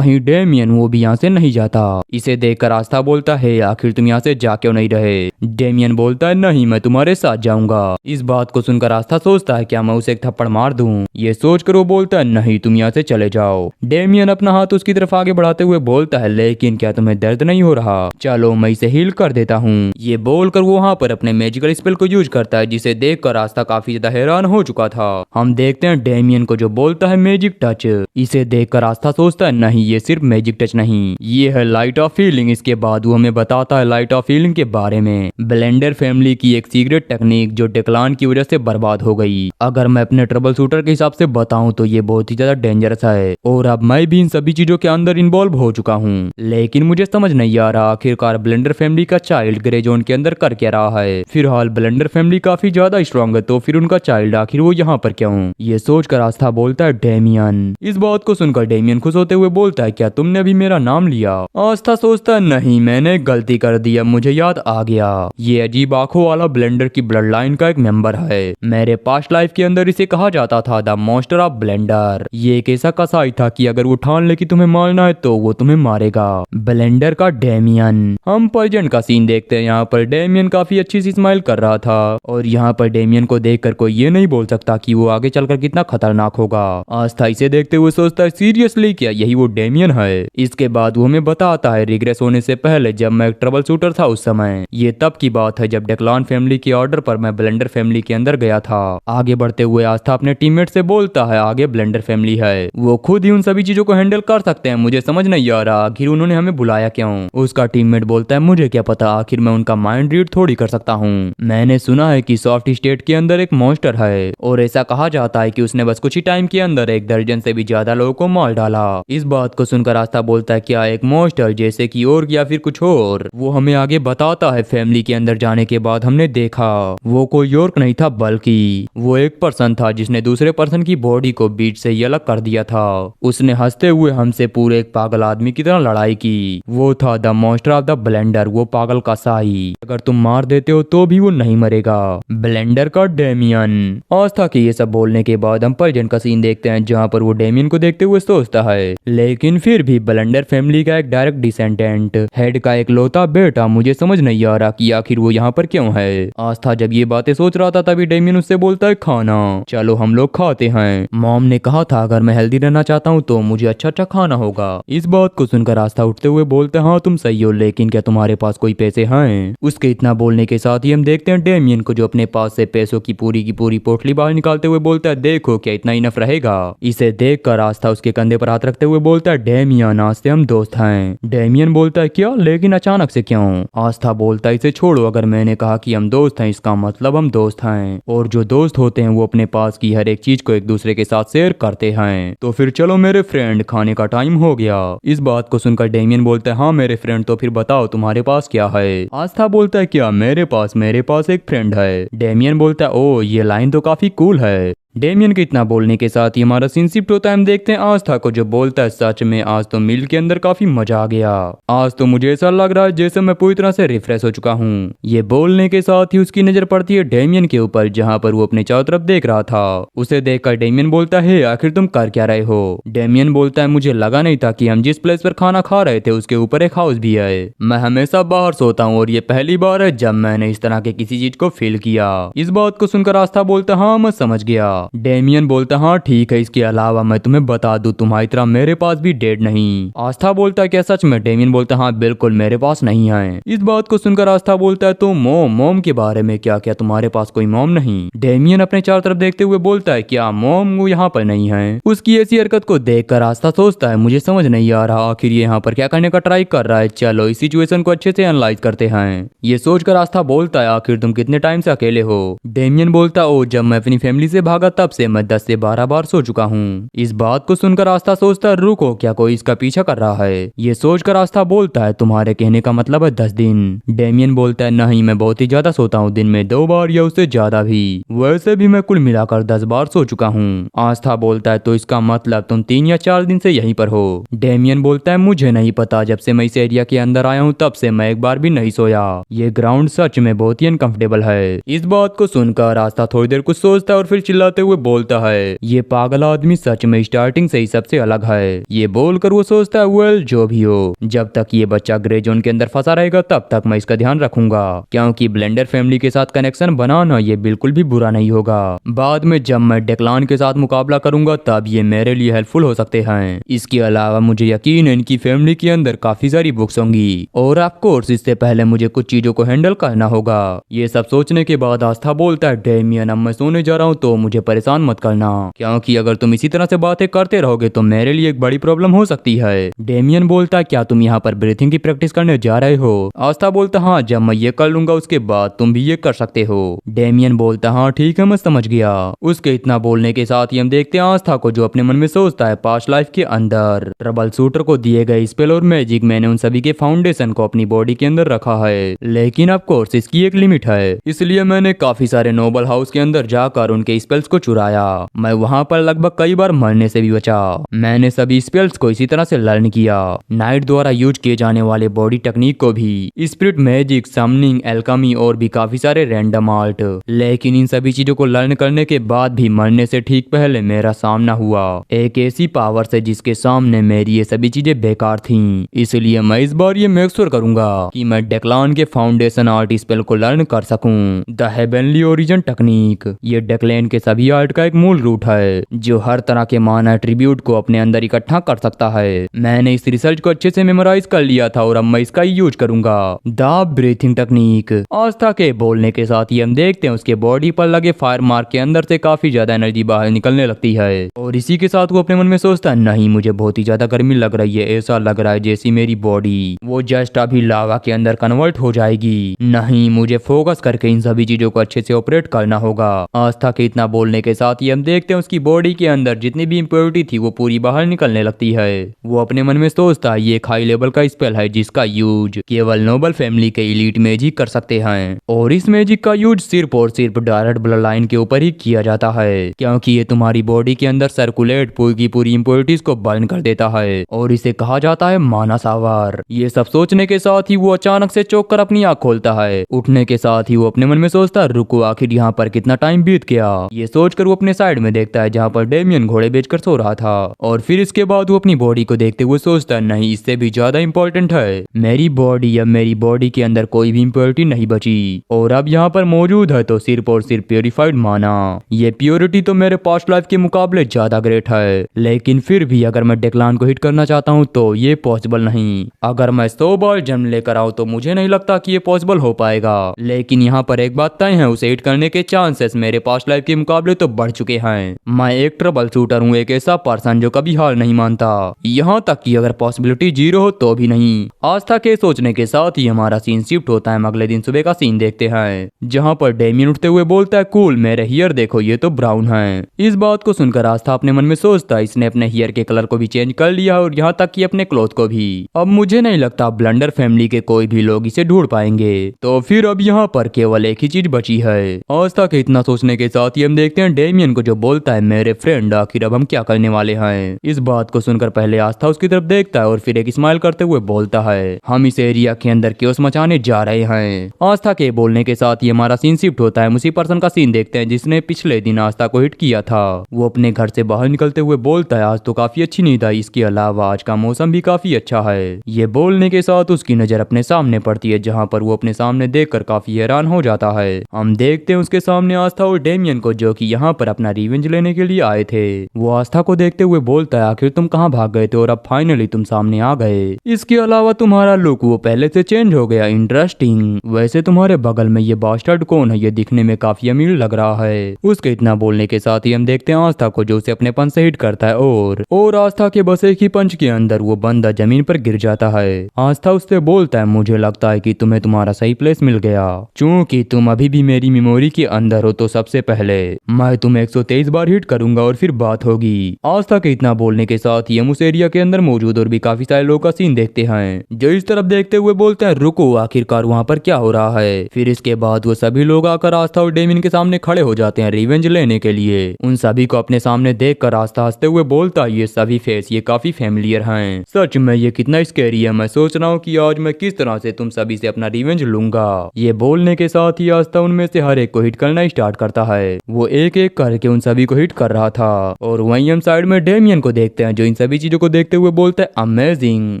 डेमियन वो भी यहाँ से नहीं जाता। इसे देखकर आस्था बोलता है, आखिर तुम यहाँ से जा क्यों नहीं रहे? डेमियन बोलता है, नहीं मैं तुम्हारे साथ जाऊंगा। इस बात को सुनकर आस्था सोचता है, क्या मैं उसे एक थप्पड़ मार दूं? ये सोचकर वो बोलता है, नहीं तुम यहाँ से चले जाओ। डेमियन अपना हाथ उसकी तरफ आगे बढ़ाते हुए बोलता है, लेकिन क्या तुम्हें दर्द नहीं हो रहा? चलो मैं इसे हील कर देता हूँ। ये बोलकर वो वहाँ पर अपने मैजिकल स्पेल को यूज करता है, जिसे देखकर आस्था काफी ज्यादा हैरान हो चुका था। हम देखते हैं डेमियन को जो बोलता है मैजिक टच। इसे देखकर आस्था सोचता है, नहीं ये सिर्फ मैजिक टच नहीं, ये है लाइट ऑफ हीलिंग। इसके बाद वो हमें बताता है लाइट ऑफ हीलिंग के बारे में। ब्लेंडर फैमिली की एक सीक्रेट टेक्निक जो डेक्लान की वजह से बर्बाद हो गई। अगर मैं अपने ट्रबल शूटर के हिसाब से बताऊं तो ये बहुत ही ज्यादा डेंजरस है और अब मैं भी इन सभी चीजों के अंदर इन्वॉल्व हो चुका हूँ। लेकिन मुझे समझ नहीं आ रहा आखिरकार ब्लेंडर फैमिली का चाइल्ड ग्रे जोन के अंदर कर क्या रहा है। फिलहाल ब्लेंडर फैमिली काफी ज्यादा स्ट्रांग है, तो फिर उनका चाइल्ड आखिर वो यहाँ पर क्यों? ये सोचकर आस्था बोलता है डेमियन। इस बात को सुनकर डेमियन खुश होते हुए बोलता है क्या तुमने अभी मेरा नाम लिया? आस्था सोचता है नहीं, मैंने गलती कर दी, अब मुझे याद आ गया। ये अजीब आंखों वाला ब्लेंडर की ब्लड लाइन का एक मेंबर है। मेरे पास्ट लाइफ के अंदर इसे कहा जाता था द मॉन्स्टर ऑफ ब्लेंडर। ये एक ऐसा कसाई था कि अगर वो ठान ले कि तुम्हें मारना है तो वो तुम्हें मारेगा। ब्लेंडर का डेमियन। हम प्रेजेंट का सीन देखते हैं। यहाँ पर डेमियन काफी अच्छी सी स्माइल कर रहा था और यहाँ पर डेमियन को देखकर कोई ये नहीं बोल सकता कि वो आगे चलकर कितना खतरनाक होगा। आस्था इसे देखते हुए सोचता है सीरियसली क्या यही वो डेमियन है? इसके बाद वो हमें बताता है रिग्रेस होने से पहले जब मैं एक ट्रबल शूटर था उस समय। ये तब की बात है जब डेक्लान फैमिली के ऑर्डर पर मैं ब्लेंडर फैमिली के अंदर गया था। आगे बढ़ते हुए आस्था अपने टीममेट से बोलता है आगे ब्लेंडर फैमिली है, वो खुद ही उन सभी चीजों को हैंडल कर सकते हैं। मुझे समझ नहीं आ रहा आखिर उन्होंने हमें बुलाया क्यों? उसका टीममेट बोलता है मुझे क्या पता, आखिर मैं उनका माइंड रीड थोड़ी कर सकता हूँ। मैंने सुना है कि सॉफ्ट स्टेट के अंदर एक मॉन्स्टर है और ऐसा कहा जाता है कि उसने बस कुछ ही टाइम के अंदर 1 दर्जन से भी ज्यादा लोगों को मार डाला। इस बात को सुनकर आस्था बोलता है क्या एक मॉन्स्टर जैसे कि और या फिर कुछ और? वो हमें आगे बताता है फैमिली के अंदर जाने के बाद हमने देखा वो कोई और नहीं था बल्कि वो एक पर्सन था जिसने दूसरे पर्सन की बॉडी को बीच से ही अलग कर दिया था। उसने हंसते हुए हमसे पूरे एक पागल आदमी की तरह लड़ाई की। वो था the monster of the blender, वो पागल कसाई। अगर तुम मार देते हो तो भी वो नहीं मरेगा। ब्लेंडर का डेमियन। आस्था के ये सब बोलने के बाद हम प्रेजेंट का सीन देखते हैं जहाँ पर वो डेमियन को देखते हुए सोचता है लेकिन फिर भी ब्लेंडर फैमिली का एक डायरेक्ट डिसेंडेंट, हेड का एक लौता बेटा, मुझे समझ नहीं आ रहा कि आखिर वो यहाँ पर क्यों है। आस्था जब ये बातें सोच रहा था तभी डेमियन उससे बोलता है खाना, चलो हम लोग खाते हैं। मॉम ने कहा था अगर मैं हेल्दी रहना चाहता हूँ तो मुझे अच्छा अच्छा खाना होगा। इस बात को सुनकर आस्था उठते हुए बोलते हैं हाँ तुम सही हो, लेकिन क्या तुम्हारे पास कोई पैसे हैं? उसके इतना बोलने के साथ ही हम देखते हैं डेमियन को जो अपने पास से पैसों की पूरी पोटली बाहर निकालते हुए बोलता है देखो क्या इतना इनफ रहेगा? इसे देखकर आस्था उसके कंधे पर हाथ रखते हुए बोलता है डेमियन आज से हम दोस्त हैं। डेमियन बोलता है क्या, लेकिन अचानक से क्यों? आस्था बोलता है इसे छोड़ो, अगर मैंने कहा कि हम दोस्त हैं इसका मतलब हम दोस्त हैं और जो दोस्त होते हैं वो अपने पास की हर एक चीज को एक दूसरे के साथ शेयर करते हैं। तो फिर चलो मेरे फ्रेंड खाने का टाइम हो गया। इस बात को सुनकर डेमियन बोलता है हाँ मेरे फ्रेंड, तो फिर बताओ तुम्हारे पास क्या है? आस्था बोलता है क्या मेरे पास एक फ्रेंड है। डेमियन बोलता है ओ ये लाइन तो काफी कूल है। डेमियन के इतना बोलने के साथ ही हमारा सीन शिफ्ट होता है। हम देखते हैं आस्था को जो बोलता है सच में आज तो मील के अंदर काफी मजा आ गया, आज तो मुझे ऐसा लग रहा है जैसे मैं पूरी तरह से रिफ्रेश हो चुका हूँ। ये बोलने के साथ ही उसकी नजर पड़ती है डेमियन के ऊपर जहाँ पर वो अपने चारों तरफ देख रहा था। उसे देखकर डेमियन बोलता है आखिर तुम कर क्या रहे हो? डेमियन बोलता है मुझे लगा नहीं था कि हम जिस प्लेस पर खाना खा रहे थे उसके ऊपर एक हाउस भी है। मैं हमेशा बाहर सोता हूँ और ये पहली बार है जब मैंने इस तरह के किसी चीज को फील किया। इस बात को सुनकर आस्था बोलता हाँ मैं समझ गया। डेमियन बोलता हाँ ठीक है, इसके अलावा मैं तुम्हें बता दूं तुम्हारी तरह मेरे पास भी डेड नहीं। आस्था बोलता है क्या सच में? डेमियन बोलता हाँ बिल्कुल मेरे पास नहीं है। इस बात को सुनकर आस्था बोलता है तो मॉम के बारे में क्या तुम्हारे पास कोई मॉम नहीं? डेमियन अपने चारों तरफ देखते हुए बोलता है क्या मॉम वो यहाँ पर नहीं है? उसकी ऐसी हरकत को देखकर आस्था सोचता है मुझे समझ नहीं आ रहा आखिर ये यहाँ पर क्या करने का ट्राई कर रहा है। चलो इस सिचुएशन को अच्छे से एनालाइज करते हैं। ये सोचकर आस्था बोलता है आखिर तुम कितने टाइम से अकेले हो? डेमियन बोलता ओ जब मैं अपनी फैमिली से भागा तब से मैं 10 से 12 बार सो चुका हूँ। इस बात को सुनकर आस्था सोचता है रुको क्या कोई इसका पीछा कर रहा है? ये सोचकर आस्था बोलता है तुम्हारे कहने का मतलब है 10 दिन। डेमियन बोलता है नहीं मैं बहुत ही ज्यादा सोता हूँ, दिन में 2 बार या उससे ज्यादा भी। वैसे भी मैं कुल मिलाकर 10 बार सो चुका हूँ। आस्था बोलता है तो इसका मतलब तुम 3 या 4 दिन से यहीं पर हो। डेमियन बोलता है मुझे नहीं पता, जब से मैं इस एरिया के अंदर आया हूँ तब से मैं एक बार भी नहीं सोया। ये ग्राउंड सच में बहुत ही अनकंफर्टेबल है। इस बात को सुनकर आस्था थोड़ी देर कुछ सोचता है और फिर चिल्लाते हुए बोलता है ये पागल आदमी सच में स्टार्टिंग से ही सबसे अलग है। ये बोलकर वो सोचता है वेल जो भी हो, जब तक ये बच्चा ग्रे जोन के अंदर फंसा रहेगा तब तक मैं इसका ध्यान रखूंगा, क्योंकि ब्लेंडर फैमिली के साथ कनेक्शन बनाना ये बिल्कुल भी बुरा नहीं होगा। बाद में जब मैं डेक्लान के साथ मुकाबला करूंगा तब ये मेरे लिए हेल्पफुल हो सकते हैं। इसके अलावा मुझे यकीन है इनकी फैमिली के अंदर काफी सारी बुक्स होंगी और ऑफ कोर्स इससे पहले मुझे कुछ चीजों को हैंडल करना होगा। ये सब सोचने के बाद आस्था बोलता है डेमियन अब मैं सोने जा रहा हूँ तो मुझे परेशान मत करना, क्योंकि अगर तुम इसी तरह से बातें करते रहोगे तो मेरे लिए एक बड़ी प्रॉब्लम हो सकती है। डेमियन बोलता क्या तुम यहाँ पर ब्रीथिंग की प्रैक्टिस करने जा रहे हो? आस्था बोलता हाँ, जब मैं ये कर लूंगा उसके बाद तुम भी ये कर सकते हो। डेमियन बोलता हाँ ठीक है, मैं समझ गया। उसके इतना बोलने के साथ ही हम देखते हैं आस्था को जो अपने मन में सोचता है पास्ट लाइफ के अंदर ट्रबल शूटर को दिए गए स्पेल और मैजिक मैंने उन सभी के फाउंडेशन को अपनी बॉडी के अंदर रखा है, लेकिन ऑफ कोर्स इसकी एक लिमिट है। इसलिए मैंने काफी सारे नोबल हाउस के अंदर जाकर उनके स्पेल्स को चुराया। मैं वहां पर लगभग कई बार मरने से भी बचा। मैंने सभी स्पेल्स को इसी तरह से लर्न किया, नाइट द्वारा यूज किए जाने वाले बॉडी टेक्निक को भी, स्पिरिट मैजिक, समनिंग, एल्केमी और भी काफी सारे रैंडम आर्ट। लेकिन इन सभी चीजों को लर्न करने के बाद भी मरने से ठीक पहले मेरा सामना हुआ एक ऐसी पावर से जिसके सामने मेरी ये सभी चीजें बेकार थीं। इसलिए मैं इस बार ये मेक श्योर करूंगा कि मैं डेक्लान के फाउंडेशन आर्ट स्पेल को लर्न कर सकूं। द हेवनली ओरिजिन टेक्निक, ये डेक्लेन के सभी आर्ट का एक मूल रूट है जो हर तरह के मान एट्रीब्यूट को अपने अंदर इकट्ठा कर सकता है। मैंने इस रिसर्च को अच्छे से मेमोराइज कर लिया था और अब मैं इसका यूज करूंगा। द ब्रीथिंग टेक्निक, आस्था के बोलने के साथ ही हम देखते हैं उसके बॉडी पर लगे फायर मार्क के अंदर से काफी ज्यादा एनर्जी बाहर निकलने लगती है और इसी के साथ वो अपने मन में सोचता है नहीं मुझे बहुत ही ज्यादा गर्मी लग रही है, ऐसा लग रहा है जैसी मेरी बॉडी वो जस्ट अभी लावा के अंदर कन्वर्ट हो जाएगी। नहीं, मुझे फोकस करके इन सभी चीजों को अच्छे से ऑपरेट करना होगा। आस्था के इतना बोलने के साथ ही हम देखते हैं उसकी बॉडी के अंदर जितनी भी इम्प्योरिटी थी वो पूरी बाहर निकलने लगती है। वो अपने मन में सोचता है ये एक हाई लेवल का स्पेल है जिसका यूज केवल नोबल फैमिली के एलीट मैजिक कर सकते हैं और इस मैजिक का यूज सिर्फ और सिर्फ डायरेक्ट ब्लड लाइन के ऊपर ही किया जाता है, क्योंकि ये तुम्हारी बॉडी के अंदर सर्कुलेट पूरी इम्प्योरिटीज को बर्न कर देता है और इसे कहा जाता है माना सावर। ये सब सोचने के साथ ही वो अचानक से चौंक कर अपनी आंख खोलता है। उठने के साथ ही वो अपने मन में सोचता है रुको, आखिर यहाँ पर कितना टाइम बीत गया। ये सोचकर वो अपने साइड में देखता है जहाँ पर डेमियन घोड़े बेचकर सो रहा था और फिर इसके बाद वो अपनी बॉडी को देखते हुए सोचता है नहीं, इससे भी ज्यादा इंपॉर्टेंट है मेरी बॉडी। अब मेरी बॉडी के अंदर कोई भी इम्प्योरिटी नहीं बची और अब यहाँ पर मौजूद है तो सिर्फ और सिर्फ प्योरीफाइड माना। ये प्योरिटी तो मेरे पास्ट लाइफ के मुकाबले ज्यादा ग्रेट है, लेकिन फिर भी अगर मैं डेक्लान को हिट करना चाहता हूँ तो ये पॉसिबल नहीं। अगर मैं 100 बार जन्म लेकर आऊँ तो मुझे नहीं लगता कि ये पॉसिबल हो पाएगा, लेकिन यहाँ पर एक बात तय है, उसे हिट करने के चांसेस मेरे पास्ट लाइफ के मुकाबले तो बढ़ चुके हैं। मैं एक ट्रबल शूटर हूँ, एक ऐसा पर्सन जो कभी हार नहीं मानता, यहाँ तक कि अगर पॉसिबिलिटी 0 हो तो भी नहीं। आस्था के सोचने के साथ ही हमारा सीन शिफ्ट होता है। हम अगले दिन सुबह का सीन देखते हैं जहाँ पर डेमियन उठते हुए बोलता है कूल, मेरे हियर देखो ये तो ब्राउन है। इस बात को सुनकर आस्था अपने मन में सोचता है इसने अपने हियर के कलर को भी चेंज कर लिया और यहाँ तक कि अपने क्लोथ को भी। अब मुझे नहीं लगता ब्लंडर फैमिली के कोई भी लोग इसे ढूंढ पाएंगे, तो फिर अब यहाँ पर केवल एक ही चीज बची है। आस्था के इतना सोचने के साथ ही हम देखते हैं डेमियन को जो बोलता है मेरे फ्रेंड आखिर अब हम क्या करने वाले हैं। इस बात को सुनकर पहले आस्था उसकी तरफ देखता है और फिर एक स्माइल करते हुए बोलता है हम इस एरिया के अंदर क्योस मचाने जा रहे हैं। आस्था के बोलने के साथ ही हमारा सीन शिफ्ट होता है। उसी पर्सन का सीन देखते हैं जिसने पिछले दिन आस्था को हिट किया था। वो अपने घर से बाहर निकलते हुए बोलता है आज तो काफी अच्छी नींद आई, इसके अलावा आज का मौसम भी काफी अच्छा है। ये बोलने के साथ उसकी नजर अपने सामने पड़ती है जहाँ पर वो अपने सामने देखकर काफी हैरान हो जाता है। हम देखते हैं उसके सामने आस्था और डेमियन को जो कि यहाँ पर अपना रिवेंज लेने के लिए आए थे। वो आस्था को देखते हुए बोलता है आखिर तुम कहाँ भाग गए थे और अब फाइनली तुम सामने आ गए। इसके अलावा तुम्हारा लुक वो पहले से चेंज हो गया, इंटरेस्टिंग। वैसे तुम्हारे बगल में ये बास्टर्ड कौन है? ये दिखने में काफी अमीर लग रहा है। उसके इतना बोलने के साथ ही हम देखते हैं आस्था को जो उसे अपने पंच से हिट करता है और आस्था के बस एक ही पंच के अंदर वो बंदा जमीन पर गिर जाता है। आस्था उससे बोलता है मुझे लगता है कि तुम्हें तुम्हारा सही प्लेस मिल गया, चूंकि तुम अभी भी मेरी मेमोरी के अंदर हो तो सबसे पहले मैं तुम्हें 123 बार हिट करूंगा और फिर बात होगी। आस्था के इतना बोलने के साथ ही हम उस एरिया के अंदर मौजूद और भी काफी सारे लोगों का सीन देखते हैं जो इस तरफ देखते हुए बोलते हैं रुको, आखिरकार वहाँ पर क्या हो रहा है। फिर इसके बाद वो सभी लोग आकर आस्था और डेमियन के सामने खड़े हो जाते हैं रिवेंज लेने के लिए। उन सभी को अपने सामने देखकर आस्था हंसते हुए बोलता है ये सभी फेस ये काफी फेमिलियर हैं, सच में ये कितना स्कैरी है। मैं सोच रहा हूँ कि आज मैं किस तरह से तुम सभी से अपना रिवेंज लूंगा। ये बोलने के साथ ही आस्था उनमें से हर एक को हिट करना स्टार्ट करता है। वो एक एक करके उन सभी को हिट कर रहा था और वहीं हम साइड में डेमियन को देखते हैं जो इन सभी चीजों को देखते हुए बोलता है अमेजिंग।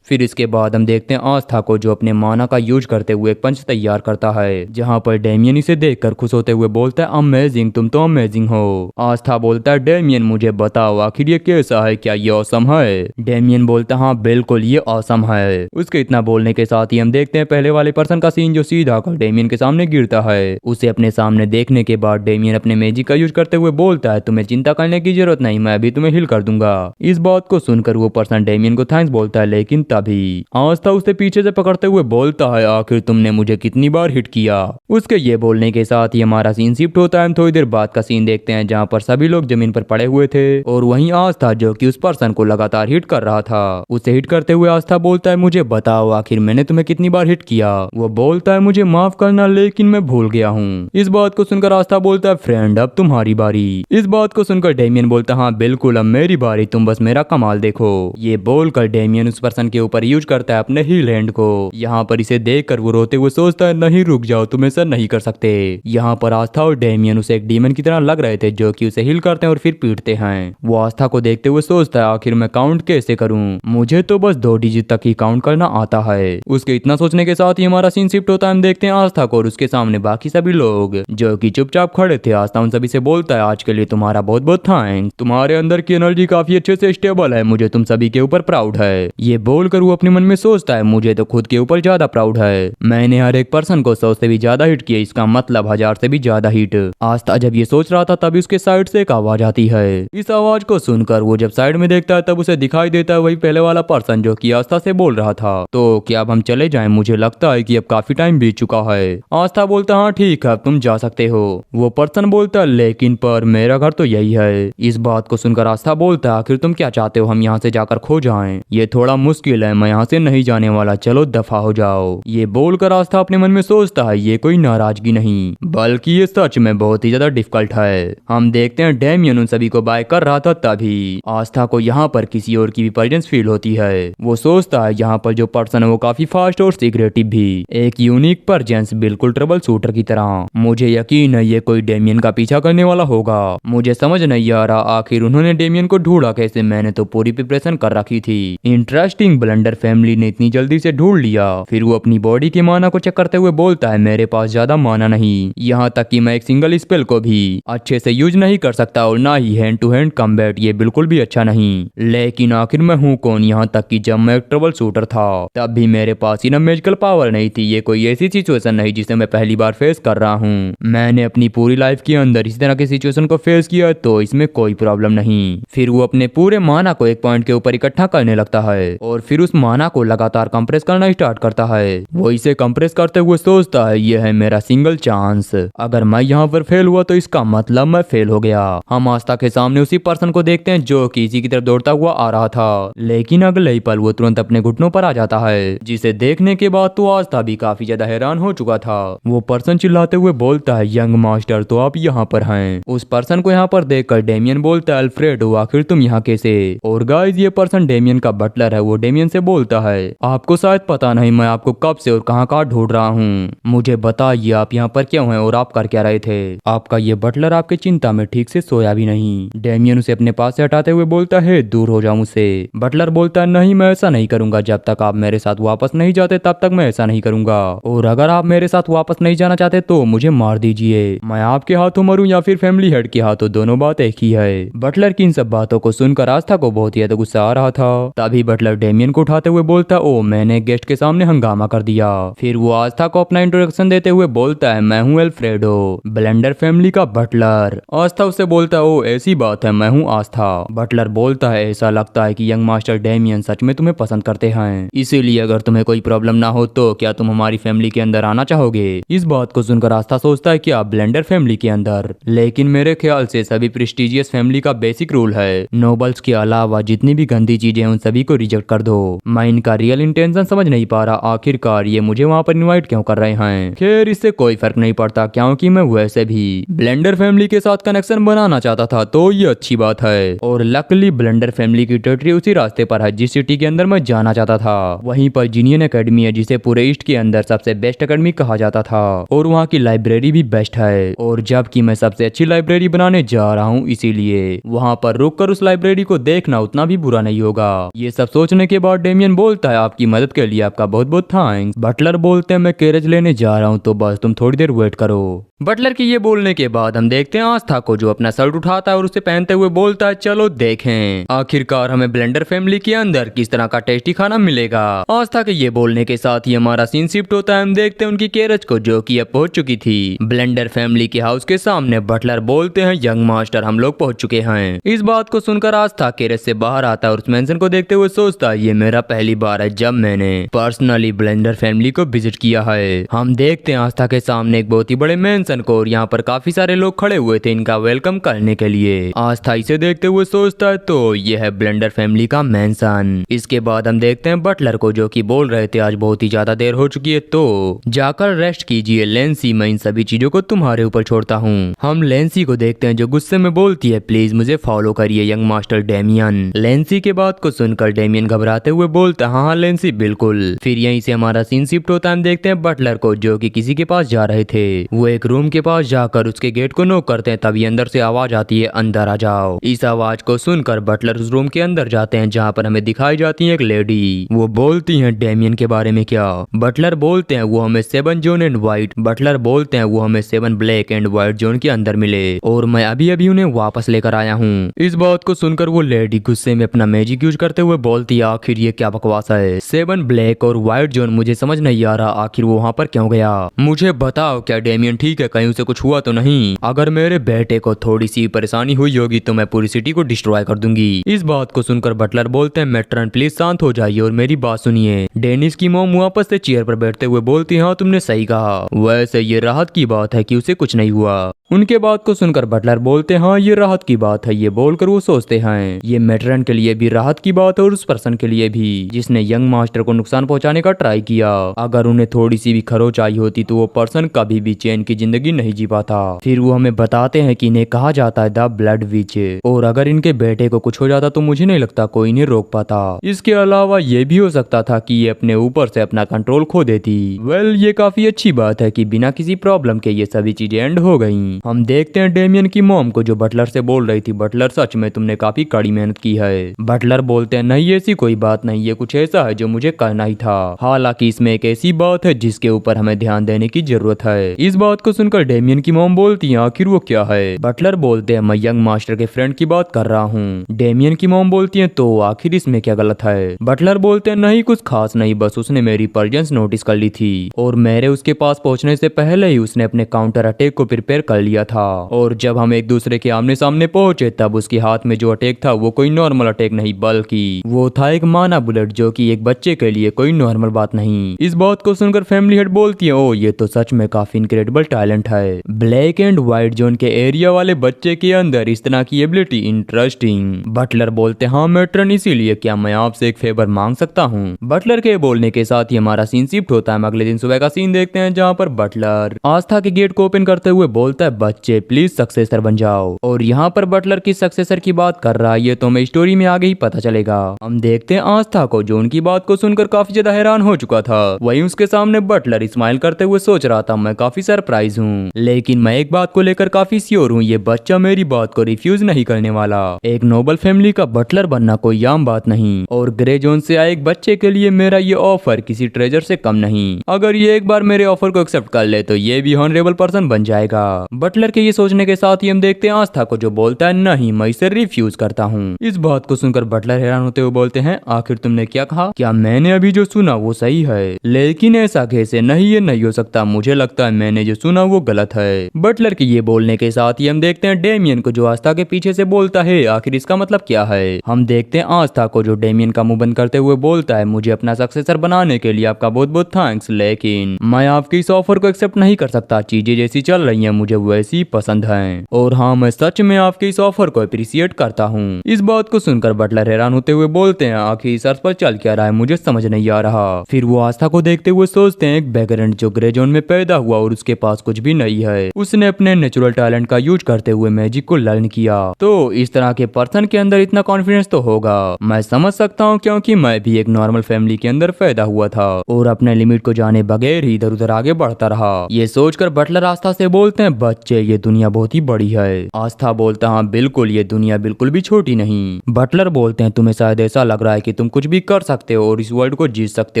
फिर इसके बाद हम देखते हैं आस्था को जो अपने माना का यूज करते हुए एक पंच तैयार करता है जहाँ पर डेमियन इसे देखकर खुश होते हुए बोलता है अमेजिंग, तुम तो अमेजिंग हो। आस्था बोलता है डेमियन मुझे बताओ आखिर ये कैसा है, क्या ये ऑसम है? डेमियन बोलता है हाँ बिल्कुल ये ऑसम है। उसके इतना बोलने के साथ ही हम देखते हैं पहले वाले पर्सन का सीन जो सीधा आकर डेमियन के सामने गिरता है। उसे अपने सामने देखने के बाद डेमियन अपने मैजिक का यूज यूज करते हुए बोलता है तुम्हें चिंता करने की जरूरत नहीं, मैं अभी तुम्हें हील कर दूंगा। इस बात को सुनकर वो पर्सन डेमियन को थैंक्स बोलता है, लेकिन तभी आस्था उसे पीछे से पकड़ते हुए बोलता है आखिर तुमने मुझे कितनी बार हिट किया। उसके ये बोलने के साथ ही हमारा सीन शिफ्ट होता है। हम थोड़ी देर बाद का सीन देखते हैं जहाँ पर सभी लोग जमीन पर पड़े हुए थे और वहीं आस्था जो कि उस पर्सन को लगातार हिट कर रहा था। उसे हिट करते हुए आस्था बोलता है मुझे बताओ आखिर मैंने तुम्हें कितनी बार हिट किया। वो बोलता है मुझे माफ करना लेकिन मैं भूल गया हूँ। इस बात को सुनकर आस्था बोलता है फ्रेंड अब तुम्हारी बारी। इस बात को सुनकर डेमियन बोलता है हाँ बिल्कुल अब मेरी बारी, तुम बस मेरा कमाल देखो। ये बोलकर डेमियन उस पर्सन के ऊपर यूज करता है अपने हील हैंड को। यहाँ पर इसे देखकर वो रोते हुए सोचता है नहीं रुक जाओ तुम ऐसा नहीं कर सकते। यहाँ पर आस्था और डेमियन उसे एक डीमन की तरह लग रहे थे जो कि उसे हील करते हैं और फिर पीटते हैं। वो आस्था को देखते हुए सोचता है आखिर मैं काउंट कैसे करूं, मुझे तो बस 2 डिजिट तक ही काउंट करना आता है। उसके इतना सोचने के साथ ही हमारा सीन शिफ्ट होता है। हम देखते हैं आस्था को और उसके सामने बाकी सभी लोग जो कि चुपचाप खड़े थे। आस्था उन सभी से बोलता है आज के लिए तुम्हारा बहुत बहुत थैंक्स, तुम्हारे अंदर की एनर्जी काफी अच्छे से स्टेबल है, मुझे तुम सभी के ऊपर प्राउड है। ये बोलकर वो अपने मन में सोचता है मुझे तो खुद के ऊपर ज्यादा प्राउड है, मैंने हर एक पर्सन को 100 से भी ज्यादा हिट किया, इसका मतलब 1000 से भी ज्यादा हिट। आस्था जब ये सोच रहा था तभी उसके साइड से एक आवाज आती है। इस आवाज को सुनकर वो जब साइड में देखता है तब उसे दिखाई देता है वही पहले वाला पर्सन जो कि आस्था से बोल रहा था। तो क्या अब हम चले जाएं, मुझे लगता है कि अब काफी टाइम बीत चुका है। आस्था बोलता हाँ ठीक है तुम जा सकते हो। वो पर्सन बोलता लेकिन पर मेरा घर तो यही है। इस बात को सुनकर आस्था बोलता आखिर तुम क्या चाहते हो हम यहाँ से जाकर खो जाएं, ये थोड़ा मुश्किल है, मैं यहाँ से नहीं जाने वाला, चलो दफा हो जाओ। ये बोलकर आस्था अपने मन में सोचता है ये कोई नाराजगी नहीं बल्कि ये सच में बहुत ही ज्यादा डिफिकल्ट है। हम देखते हैं डेमियन उन सभी को बाय कर रहा था तभी आस्था को यहाँ पर किसी और की भी प्रेजेंस फील होती है। वो सोचता है यहाँ पर जो पर्सन है वो काफी फास्ट और सीक्रेटिव भी, एक यूनिक प्रेजेंस बिल्कुल ट्रबल शूटर की तरह। मुझे यकीन है ये कोई डेमियन का पीछा करने वाला होगा। मुझे समझ नहीं आ रहा आखिर उन्होंने डेमियन को ढूंढा कैसे, मैंने तो पूरी प्रिपरेशन कर रखी थी। इंटरेस्टिंग ब्लेंडर फैमिली ने इतनी जल्दी से ढूंढ लिया। फिर वो अपनी बॉडी के माना को चेक करते हुए बोलता है मेरे पास ज्यादा माना नहीं, यहाँ तक कि मैं एक सिंगल स्पेल को भी अच्छे से यूज नहीं कर सकता और ना ही हैंड टू हैंड कम्बैट, ये बिल्कुल भी अच्छा नहीं। लेकिन आखिर मैं हूँ कौन, यहाँ तक कि जब मैं एक ट्रबल शूटर था तब भी मेरे पास इनफ मैजिकल पावर नहीं थी। ये कोई ऐसी सिचुएशन नहीं जिसे मैं पहली बार फेस कर रहा हूँ, मैंने अपनी पूरी लाइफ के अंदर इस तरह की सिचुएशन को फेस किया तो इसमें कोई प्रॉब्लम नहीं। फिर वो अपने पूरे माना को एक पॉइंट के ऊपर इकट्ठा करने लगता है और फिर उस माना को लगातार कंप्रेस करना स्टार्ट करता है। वो इसे कंप्रेस करते हुए सोचता है ये है मेरा सिंगल चांस, अगर मैं यहाँ पर फेल हुआ तो इसका मतलब मैं फेल हो गया। हम आस्था के सामने उसी पर्सन को देखते हैं जो कि इसी की तरफ दौड़ता हुआ आ रहा था, लेकिन अगले ही पल वो तुरंत अपने घुटनों पर आ जाता है, जिसे देखने के बाद तो आस्था भी काफी ज्यादा हैरान हो चुका था। वो पर्सन चिल्लाते हुए बोलता है यंग मास्टर तो आप यहाँ पर हैं। उस पर्सन को यहाँ पर देखकर डेमियन बोलता है अल्फ्रेडो आखिर तुम यहाँ कैसे। और गाइस ये पर्सन डेमियन का बटलर है। वो डेमियन से बोलता है आपको शायद पता नहीं मैं आपको कब से और कहाँ कहाँ ढूंढ रहा हूँ, मुझे बताइए आप यहाँ पर क्यों हैं और आप कर क्या रहे थे। आपका ये बटलर आपकी चिंता में ठीक से सोया भी नहीं। डेमियन उसे अपने पास से हटाते हुए बोलता है दूर हो जाओ मुझसे। बटलर बोलता है नहीं मैं ऐसा नहीं करूंगा, जब तक आप मेरे साथ वापस नहीं जाते तब तक मैं ऐसा नहीं करूंगा, और अगर आप मेरे साथ वापस नहीं जाना चाहते तो मुझे मार दीजिए, मैं आपके हाथों मरूं या फिर फैमिली हेड के हाथों, दोनों बात एक ही है। बटलर की इन सब बातों को सुनकर आस्था को बहुत ही ज्यादा गुस्सा आ रहा था। तभी बटलर डेमियन को उठाते हुए बोलता ओ मैंने गेस्ट के सामने हंगामा कर दिया। फिर वो आस्था को अपना इंट्रोडक्शन देते हुए बोलता है मैं हूँ अल्फ्रेडो, ब्लेंडर फैमिली का बटलर। आस्था उससे बोलता है ओ ऐसी बात है, मैं हूँ आस्था। बटलर बोलता है ऐसा लगता है कि यंग मास्टर डेमियन सच में तुम्हें पसंद करते हैं, इसीलिए अगर तुम्हें कोई प्रॉब्लम ना हो तो क्या तुम हमारी फैमिली के अंदर आना चाहोगे। इस बात को सुनकर आस्था सोचता है कि आप ब्लेंडर फैमिली के अंदर, लेकिन मेरे ख्याल से सभी प्रेस्टिजियस फैमिली का बेसिक रूल है नोबल्स के अलावा जितनी भी गंदी चीजें उन सभी को रिजेक्ट कर दो। मैं इनका रियल इंटेंशन समझ नहीं पा रहा, आखिरकार ये मुझे वहाँ पर इनवाइट क्यों कर रहे हैं। खैर इससे कोई फर्क नहीं पड़ता क्योंकि मैं वैसे भी ब्लेंडर फैमिली के साथ कनेक्शन बनाना चाहता था तो ये अच्छी बात है। और लकली ब्लेंडर फैमिली की टेरिटरी उसी रास्ते पर है जिस सिटी के अंदर मैं जाना चाहता था। वहीं पर जीनियन एकेडमी है जिसे पूरे ईस्ट के अंदर सबसे बेस्ट एकेडमी कहा जाता था, और वहाँ की लाइब्रेरी भी बेस्ट है, और जबकि मैं सबसे अच्छी लाइब्रेरी बनाने जा रहा हूँ इसीलिए वहाँ पर रुककर उस लाइब्रेरी को देखना उतना भी बुरा नहीं होगा। ये सब सोचने के बाद डेमियन बोलता है आपकी मदद के लिए आपका बहुत बहुत थैंक्स। बटलर बोलते हैं मैं कैरेज लेने जा रहा हूँ तो बस तुम थोड़ी देर वेट करो। बटलर के ये बोलने के बाद हम देखते हैं आस्था को जो अपना शर्ट उठाता है और उसे पहनते हुए बोलता है चलो देखें आखिरकार हमें ब्लेंडर फैमिली के अंदर किस तरह का टेस्टी खाना मिलेगा। आस्था के ये बोलने के साथ ही हमारा सीन शिफ्ट होता है। हम देखते हैं उनकी कैरेज को जो कि अब पहुंच चुकी थी ब्लेंडर फैमिली के हाउस के सामने। बटलर बोलते हैं यंग मास्टर हम लोग पहुंच चुके हैं। इस बात को सुनकर आस्था केरेस से बाहर आता है और उस मेंशन को देखते हुए सोचता है ये मेरा पहली बार है जब मैंने पर्सनली ब्लेंडर फैमिली को विजिट किया है। हम देखते हैं आस्था के सामने एक बहुत ही बड़े मेंशन को और यहाँ पर काफी सारे लोग खड़े हुए थे इनका वेलकम करने के लिए। आस्था इसे देखते हुए सोचता है तो ये है ब्लेंडर फैमिली का मेंशन। इसके बाद हम देखते हैं बटलर को जो कि बोल रहे थे आज बहुत ही ज्यादा देर हो चुकी है तो जाकर रेस्ट कीजिए लेंसी, मैं इन सभी चीजों को तुम्हारे ऊपर छोड़ता हूँ। हम लेंसी को देखते हैं जो गुस्से में बोलती है प्लीज मुझे फॉलो करिए यंग मास्टर डेमियन। लेंसी के बात को सुनकर डेमियन घबराते हुए बोलता है हाँ लेंसी बिल्कुल। फिर यहीं से हमारा सीन शिफ्ट होता है। हम देखते हैं बटलर को जो कि किसी के पास जा रहे थे। वो एक रूम के पास जाकर उसके गेट को नॉक करते हैं तभी अंदर से आवाज आती है अंदर आ जाओ। इस आवाज को सुनकर बटलर उस रूम के अंदर जाते हैं जहाँ पर हमें दिखाई जाती है एक लेडी। वो बोलती है डेमियन के बारे में क्या? बटलर बोलते हैं वो हमें 7 जोन एंड व्हाइट बटलर बोलते हैं वो हमें 7 ब्लैक एंड व्हाइट जोन के अंदर मिले और मैं अभी अभी उन्हें वापस लेकर आया हूँ। इस बात को सुनकर वो लेडी गुस्से में अपना मैजिक यूज करते हुए बोलती है आखिर ये क्या बकवास है? 7 ब्लैक और व्हाइट जोन मुझे समझ नहीं आ रहा आखिर वो वहाँ पर क्यों गया? मुझे बताओ क्या डेमियन ठीक है? कहीं उसे कुछ हुआ तो नहीं? अगर मेरे बेटे को थोड़ी सी परेशानी हुई होगी तो मैं पूरी सिटी को डिस्ट्रॉय कर दूंगी। इस बात को सुनकर बटलर बोलते हैं मेट्रन प्लीज शांत हो जाइए और मेरी बात सुनिए। डेनिस की मॉम वापस से चेयर पर बैठते हुए बोलती है हाँ तुमने सही कहा, वैसे ये राहत की बात है कि उसे कुछ नहीं हुआ। उनके बात को सुनकर बटलर बोलते हैं हाँ ये राहत की बात है। ये बोलकर वो सोचते हैं ये मेट्रन के लिए भी राहत की बात है और उस पर्सन के लिए भी जिसने यंग मास्टर को नुकसान पहुंचाने का ट्राई किया। अगर उन्हें थोड़ी सी भी खरोच आई होती तो वो पर्सन कभी भी चैन की जिंदगी नहीं जी पाता। फिर वो हमें बताते हैं कि इन्हें कहा जाता है द ब्लड विच और अगर इनके बेटे को कुछ हो जाता तो मुझे नहीं लगता कोई इन्हें रोक पाता। इसके अलावा ये भी हो सकता था कि ये अपने ऊपर से अपना कंट्रोल खो देती। वेल ये काफी अच्छी बात है कि बिना किसी प्रॉब्लम के ये सभी चीजें एंड हो गयी। हम देखते हैं डेमियन की मॉम को जो बटलर से बोल रही थी बटलर सच में तुमने काफी कड़ी मेहनत की है। बटलर बोलते हैं नहीं ऐसी कोई बात नहीं, ये कुछ ऐसा है जो मुझे करना ही था। हालांकि इसमें एक ऐसी बात है जिसके ऊपर हमें ध्यान देने की जरूरत है। इस बात को सुनकर डेमियन की मॉम बोलती है आखिर वो क्या है? बटलर बोलते हैं मैं यंग मास्टर के फ्रेंड की बात कर रहा हूँ। डेमियन की मॉम बोलती है तो आखिर इसमें क्या गलत है? बटलर बोलते हैं नहीं कुछ खास नहीं, बस उसने मेरी प्रेजेंस नोटिस कर ली थी और मेरे उसके पास पहुंचने से पहले ही उसने अपने काउंटर अटैक को प्रिपेयर कर लिया था और जब हम एक दूसरे के आमने सामने पहुंचे तब उसके हाथ में जो अटैक था वो कोई नॉर्मल अटैक नहीं बल्कि वो था एक माना बुलेट जो कि एक बच्चे के लिए कोई नॉर्मल बात नहीं। इस बात को सुनकर फैमिली हेड बोलती है ओ ये तो सच में काफी इनक्रेडिबल टैलेंट है। ब्लैक एंड व्हाइट जोन के एरिया वाले बच्चे के अंदर इस तरह की एबिलिटी इंटरेस्टिंग। बटलर बोलते हाँ मेट्रन इसीलिए क्या मैं आपसे एक फेवर मांग सकता हूँ? बटलर के बोलने के साथ ही हमारा सीन शिफ्ट होता है। हम अगले दिन सुबह का सीन देखते हैं जहाँ पर बटलर आस्था के गेट को ओपन करते हुए बोलता है बच्चे प्लीज सक्सेसर बन जाओ और यहाँ पर बटलर की सक्सेसर की बात कर रहा है ये तो हमें स्टोरी में आगे ही पता चलेगा। हम देखते हैं आस्था को जो उनकी बात को सुनकर काफी ज्यादा हैरान हो चुका था। वहीं उसके सामने बटलर स्माइल करते हुए सोच रहा था मैं काफी सरप्राइज हूँ लेकिन मैं एक बात को लेकर काफी श्योर हूँ, ये बच्चा मेरी बात को रिफ्यूज नहीं करने वाला। एक नोबल फैमिली का बटलर बनना कोई आम बात नहीं और ग्रे जोन से आए एक बच्चे के लिए मेरा ये ऑफर किसी ट्रेजर से कम नहीं। अगर ये एक बार मेरे ऑफर को एक्सेप्ट कर ले तो ये भी ऑनरेबल पर्सन बन जाएगा। बटलर के ये सोचने के साथ ही हम देखते हैं आस्था को जो बोलता है नहीं मैं इसे रिफ्यूज करता हूँ। इस बात को सुनकर बटलर हैरान होते हुए बोलते हैं आखिर तुमने क्या कहा? क्या मैंने अभी जो सुना वो सही है? लेकिन ऐसा कैसे? नहीं ये नहीं हो सकता, मुझे लगता है मैंने जो सुना वो गलत है। बटलर के ये बोलने के साथ ही हम देखते हैं डेमियन को जो आस्था के पीछे से बोलता है आखिर इसका मतलब क्या है? हम देखते हैं आस्था को जो डेमियन का मुंह बंद करते हुए बोलता है मुझे अपना सक्सेसर बनाने के लिए आपका बहुत बहुत थैंक्स लेकिन मैं आपके इस ऑफर को एक्सेप्ट नहीं कर सकता। चीजें जैसी चल रही है मुझे वैसी पसंद है और हाँ मैं सच में आपके इस ऑफर को अप्रिशिएट करता हूँ। इस बात को सुनकर बटलर हैरान होते हुए बोलते हैं आखिर इस अर्थ पर चल क्या रहा है मुझे समझ नहीं आ रहा। फिर वो आस्था को देखते हुए सोचते हैं एक बैकग्राउंड जो ग्रे जोन में पैदा हुआ और उसके पास कुछ भी नहीं है, उसने अपने नेचुरल टैलेंट का यूज करते हुए मैजिक को लर्न किया तो इस तरह के पर्सन के अंदर इतना कॉन्फिडेंस तो होगा। मैं समझ सकता हूँ क्योंकि मैं भी एक नॉर्मल फैमिली के अंदर पैदा हुआ था और अपने लिमिट को जाने बगैर ही इधर उधर आगे बढ़ता रहा। ये सोचकर बटलर आस्था से बोलते हैं बच्चे ये दुनिया बहुत ही बड़ी है। आस्था बोलता हाँ बिल्कुल ये दुनिया बिल्कुल भी छोटी नहीं। बटलर बोलते हैं तुम्हें शायद ऐसा लग रहा है कि तुम कुछ भी कर सकते हो और इस वर्ल्ड को जीत सकते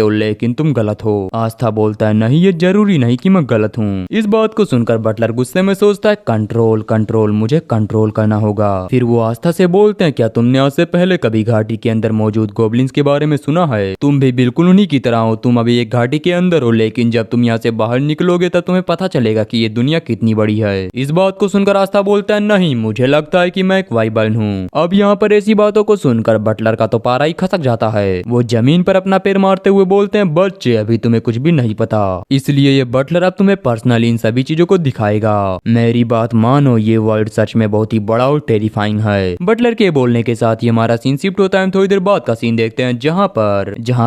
हो लेकिन तुम गलत हो। आस्था बोलता है नहीं ये जरूरी नहीं कि मैं गलत हूँ। इस बात को सुनकर बटलर गुस्से में सोचता है कंट्रोल कंट्रोल मुझे कंट्रोल करना होगा। फिर वो आस्था से बोलते हैं क्या तुमने आज से पहले कभी घाटी के अंदर मौजूद गोब्लिन्स के बारे में सुना है? तुम भी बिल्कुल उन्हीं की तरह हो, तुम अभी एक घाटी के अंदर हो लेकिन जब तुम यहाँ से बाहर निकलोगे तब तुम्हें पता चलेगा कि ये दुनिया कितनी बड़ी है। है। इस बात को सुनकर आस्था बोलता है नहीं, मुझे लगता है कि मैं एक वाइबर्न हूँ। अब यहाँ पर ऐसी बातों को सुनकर बटलर का तो पारा ही खसक जाता है। वो जमीन पर अपना पैर मारते हुए बोलते हैं बच्चे अभी तुम्हें कुछ भी नहीं पता, इसलिए ये बटलर अब तुम्हें पर्सनली इन सभी चीजों को दिखाएगा। मेरी बात मानो, ये वर्ल्ड सच में बहुत ही बड़ा और टेरिफाइंग है। बटलर के बोलने के साथ ही हमारा सीन शिफ्ट होता है। थोड़ी देर बाद का सीन देखते हैं जहाँ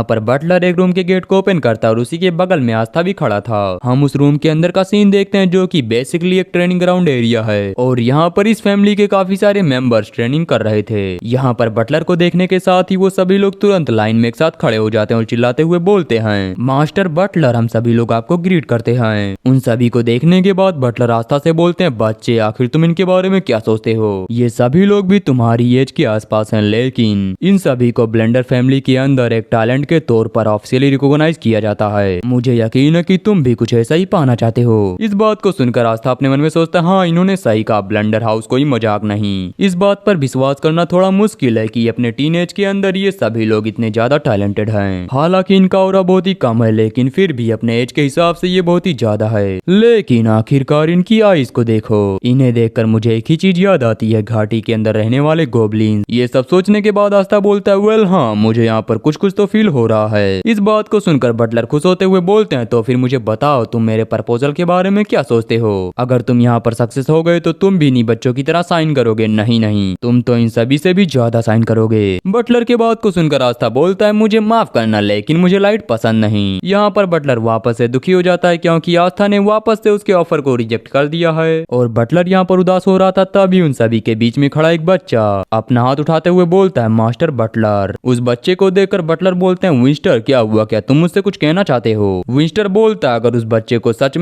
पर बटलर एक रूम के गेट को ओपन करता है और उसी के बगल में आस्था भी खड़ा था। हम उस रूम के अंदर का सीन देखते हैं जो कि बेसिकली एक ट्रेनिंग ग्राउंड एरिया है और यहाँ पर इस फैमिली के काफी सारे मेंबर्स ट्रेनिंग कर रहे थे। यहाँ पर बटलर को देखने के साथ ही वो सभी लोग तुरंत लाइन में एक साथ खड़े हो जाते हैं और चिल्लाते हुए बोलते हैं मास्टर बटलर, हम सभी लोग आपको ग्रीट करते हैं। उन सभी को देखने के बाद बटलर आस्था से बोलते हैं बच्चे आखिर तुम इनके बारे में क्या सोचते हो, ये सभी लोग भी तुम्हारी एज के आसपास हैं, लेकिन इन सभी को ब्लेंडर फैमिली के अंदर एक टैलेंट के तौर पर ऑफिशियली रिकॉग्नाइज किया जाता है। मुझे यकीन है कि तुम भी कुछ ऐसा ही पाना चाहते हो। इस बात को सुनकर आस्था अपने मन में सोचता है हाँ इन्होंने सही कहा, ब्लेंडर हाउस कोई मजाक नहीं। इस बात पर विश्वास करना थोड़ा मुश्किल है कि अपने टीनेज के अंदर ये सभी लोग इतने ज्यादा टैलेंटेड हैं। हालांकि इनका ऑरा बहुत ही कम है, लेकिन फिर भी अपने एज के हिसाब से ये बहुत ही ज्यादा है। लेकिन आखिरकार इनकी आईज को देखो, इन्हें देखकर मुझे एक ही चीज याद आती है, घाटी के अंदर रहने वाले गोबलिन। ये सब सोचने के बाद आस्था बोलता है वेल हाँ मुझे यहाँ पर कुछ कुछ तो फील हो रहा है। इस बात को सुनकर बटलर खुश होते हुए बोलते हैं तो फिर मुझे बताओ तुम मेरे प्रपोजल के बारे में क्या सोचते हो। अगर तुम यहाँ पर सक्सेस हो गए तो तुम भी नहीं बच्चों की तरह साइन करोगे, नहीं नहीं तुम तो इन सभी से भी ज्यादा साइन करोगे। बटलर के बात को सुनकर आस्था बोलता है मुझे माफ करना लेकिन मुझे लाइट पसंद नहीं। यहाँ पर बटलर वापस से दुखी हो जाता है क्योंकि आस्था ने वापस से उसके ऑफर को रिजेक्ट कर दिया है और बटलर यहाँ पर उदास हो रहा था। तभी उन सभी के बीच में खड़ा एक बच्चा अपना हाथ उठाते हुए बोलता है मास्टर बटलर। उस बच्चे को देखकर बटलर बोलते हैं विंस्टर क्या हुआ, क्या तुम मुझसे कुछ कहना चाहते हो। विंस्टर बोलता है अगर उस बच्चे को सच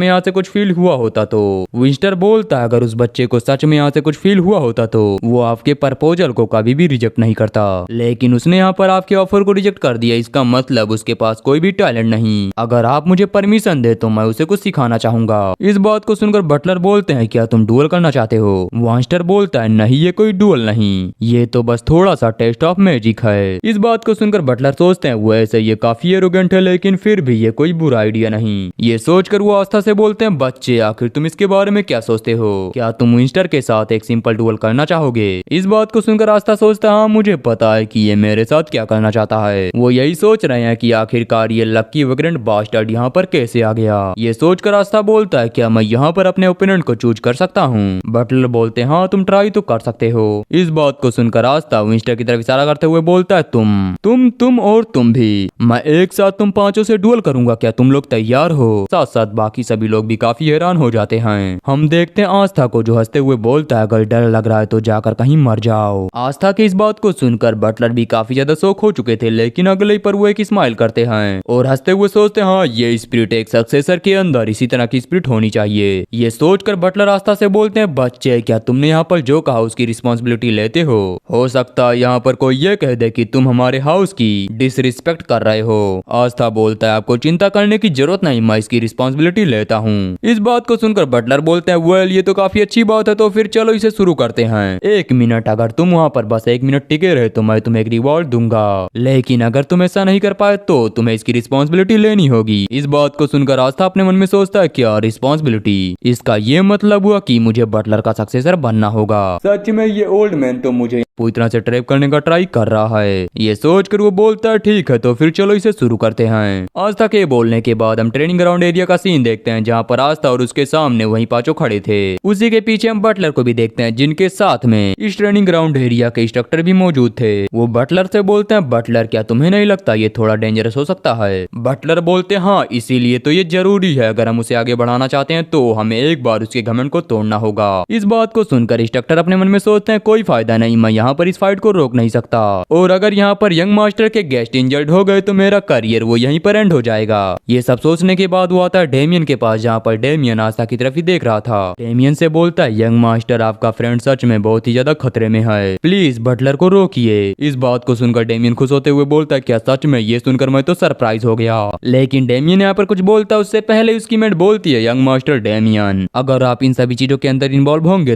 में यहाँ से कुछ फील हुआ होता तो वो आपके प्रपोजल को कभी भी रिजेक्ट नहीं करता, लेकिन उसने यहाँ पर आपके ऑफर को रिजेक्ट कर दिया। इसका मतलब उसके पास कोई भी टैलेंट नहीं। अगर आप मुझे परमिशन दे तो मैं उसे कुछ सिखाना चाहूंगा। इस बात को सुनकर बटलर बोलते हैं क्या तुम डुअल करना चाहते हो। विंस्टर बोलता है नहीं ये कोई डुअल नहीं, ये तो बस थोड़ा सा टेस्ट ऑफ मैजिक है। इस बात को सुनकर बटलर सोचते हैं वैसे ये काफी एरोगेंट है लेकिन फिर भी ये कोई बुरा आइडिया नहीं। ये सोचकर वो आस्था से बोलते हैं बच्चे आखिर तुम इसके बारे में क्या सोचते हो, क्या तुम विंस्टर के साथ एक सिंपल डुअल करना चाहोगे। इस बात को सुनकर आस्था सोचता है हाँ मुझे पता है कि ये मेरे साथ क्या करना चाहता है। वो यही सोच रहे हैं कि आखिरकार ये लक्की वैग्रेंट बास्टर्ड यहाँ पर कैसे आ गया। ये सोचकर आस्था बोलता है क्या मैं यहाँ पर अपने ओपोनेंट को चूज कर सकता हूँ। बटलर बोलते हैं हाँ तुम ट्राई तो कर सकते हो। इस बात को सुनकर आस्था विंस्टर की तरफ इशारा करते हुए बोलता है तुम और तुम भी, मैं एक साथ तुम पांचों से डुअल करूंगा, क्या तुम लोग तैयार हो। साथ साथ बाकी सभी लोग भी काफी हैरान हो जाते हैं। हम देखते हैं आस्था को जो हंसते हुए बोलता है अगर डर लग रहा है तो जाकर कहीं मर जाओ। आस्था की इस बात को सुनकर बटलर भी काफी ज्यादा शौक हो चुके थे, लेकिन अगले पर वो एक स्माइल करते हैं और हंसते हुए सोचते हैं हाँ ये स्पिरिट एक सक्सेसर के अंदर इसी तरह की स्पिरिट होनी चाहिए। ये सोचकर बटलर आस्था से बोलते हैं बच्चे क्या तुमने यहाँ पर जो कहा उसकी रिस्पॉन्सिबिलिटी लेते हो सकता है यहाँ पर कोई ये कह दे कि तुम हमारे हाउस की डिसरिस्पेक्ट कर रहे हो। आस्था बोलता है आपको चिंता करने की जरूरत नहीं, मैं इसकी रिस्पॉन्सिबिलिटी लेता हूँ। इस बात को सुनकर बटलर बोलते हैं वेल ये तो काफी अच्छी बात है, तो फिर चलो इसे शुरू करते हैं। 1 मिनट, अगर तुम वहाँ पर बस 1 मिनट टिके रहे तो मैं तुम्हें एक रिवॉर्ड दूंगा, लेकिन अगर तुम ऐसा नहीं कर पाए तो तुम्हें इसकी रिस्पॉन्सिबिलिटी लेनी होगी। इस बात को सुनकर आस्था अपने मन में सोचता है क्या रिस्पॉन्सिबिलिटी, इसका ये मतलब हुआ कि मुझे बटलर का सक्सेसर बनना होगा। सच में ये ओल्ड मैन तो मुझे पूरी तरह से ट्रैप करने का ट्राई कर रहा है। ये सोचकर वो बोलता है ठीक है तो फिर चलो इसे शुरू करते हैं। आस्था के बोलने के बाद हम ट्रेनिंग ग्राउंड एरिया का सीन देखते हैं जहाँ पर आस्था और उसके सामने वही पांचों खड़े थे। उसी के पीछे हम बटलर को भी देखते हैं जिनके साथ में इस ट्रेनिंग ग्राउंड एरिया के इंस्ट्रक्टर भी मौजूद थे। वो बटलर से बोलते हैं बटलर क्या तुम्हें नहीं लगता ये थोड़ा डेंजरस हो सकता है। बटलर बोलते हैं हाँ इसीलिए तो ये जरूरी है, अगर हम उसे आगे बढ़ाना चाहते हैं तो हमें एक बार उसके घमंड को तोड़ना होगा। इस बात को सुनकर इंस्ट्रक्टर अपने मन में सोचते हैं कोई फायदा नहीं, मैं यहाँ पर इस फाइट को रोक नहीं सकता, और अगर यहाँ पर यंग मास्टर के गेस्ट इंजर्ड हो गए तो मेरा करियर वो यहीं पर एंड हो जाएगा। ये सब सोचने के बाद वो आता है डेमियन के पास जहाँ पर डेमियन आस्था की तरफ ही देख रहा था। डेमियन से बोलता है यंग मास्टर आपका फ्रेंड सच में बहुत ही ज्यादा खतरे में है, प्लीज बटलर को रोकिए। इस बात को सुनकर डेमियन खुश होते हुए बोलता है क्या सच में, ये सुनकर मैं तो सरप्राइज हो गया। लेकिन डेमियन यहाँ पर कुछ बोलता है उससे पहले उसकी मेट बोलती है यंग मास्टर डेमियन अगर आप इन सभी चीजों के अंदर इन्वॉल्व होंगे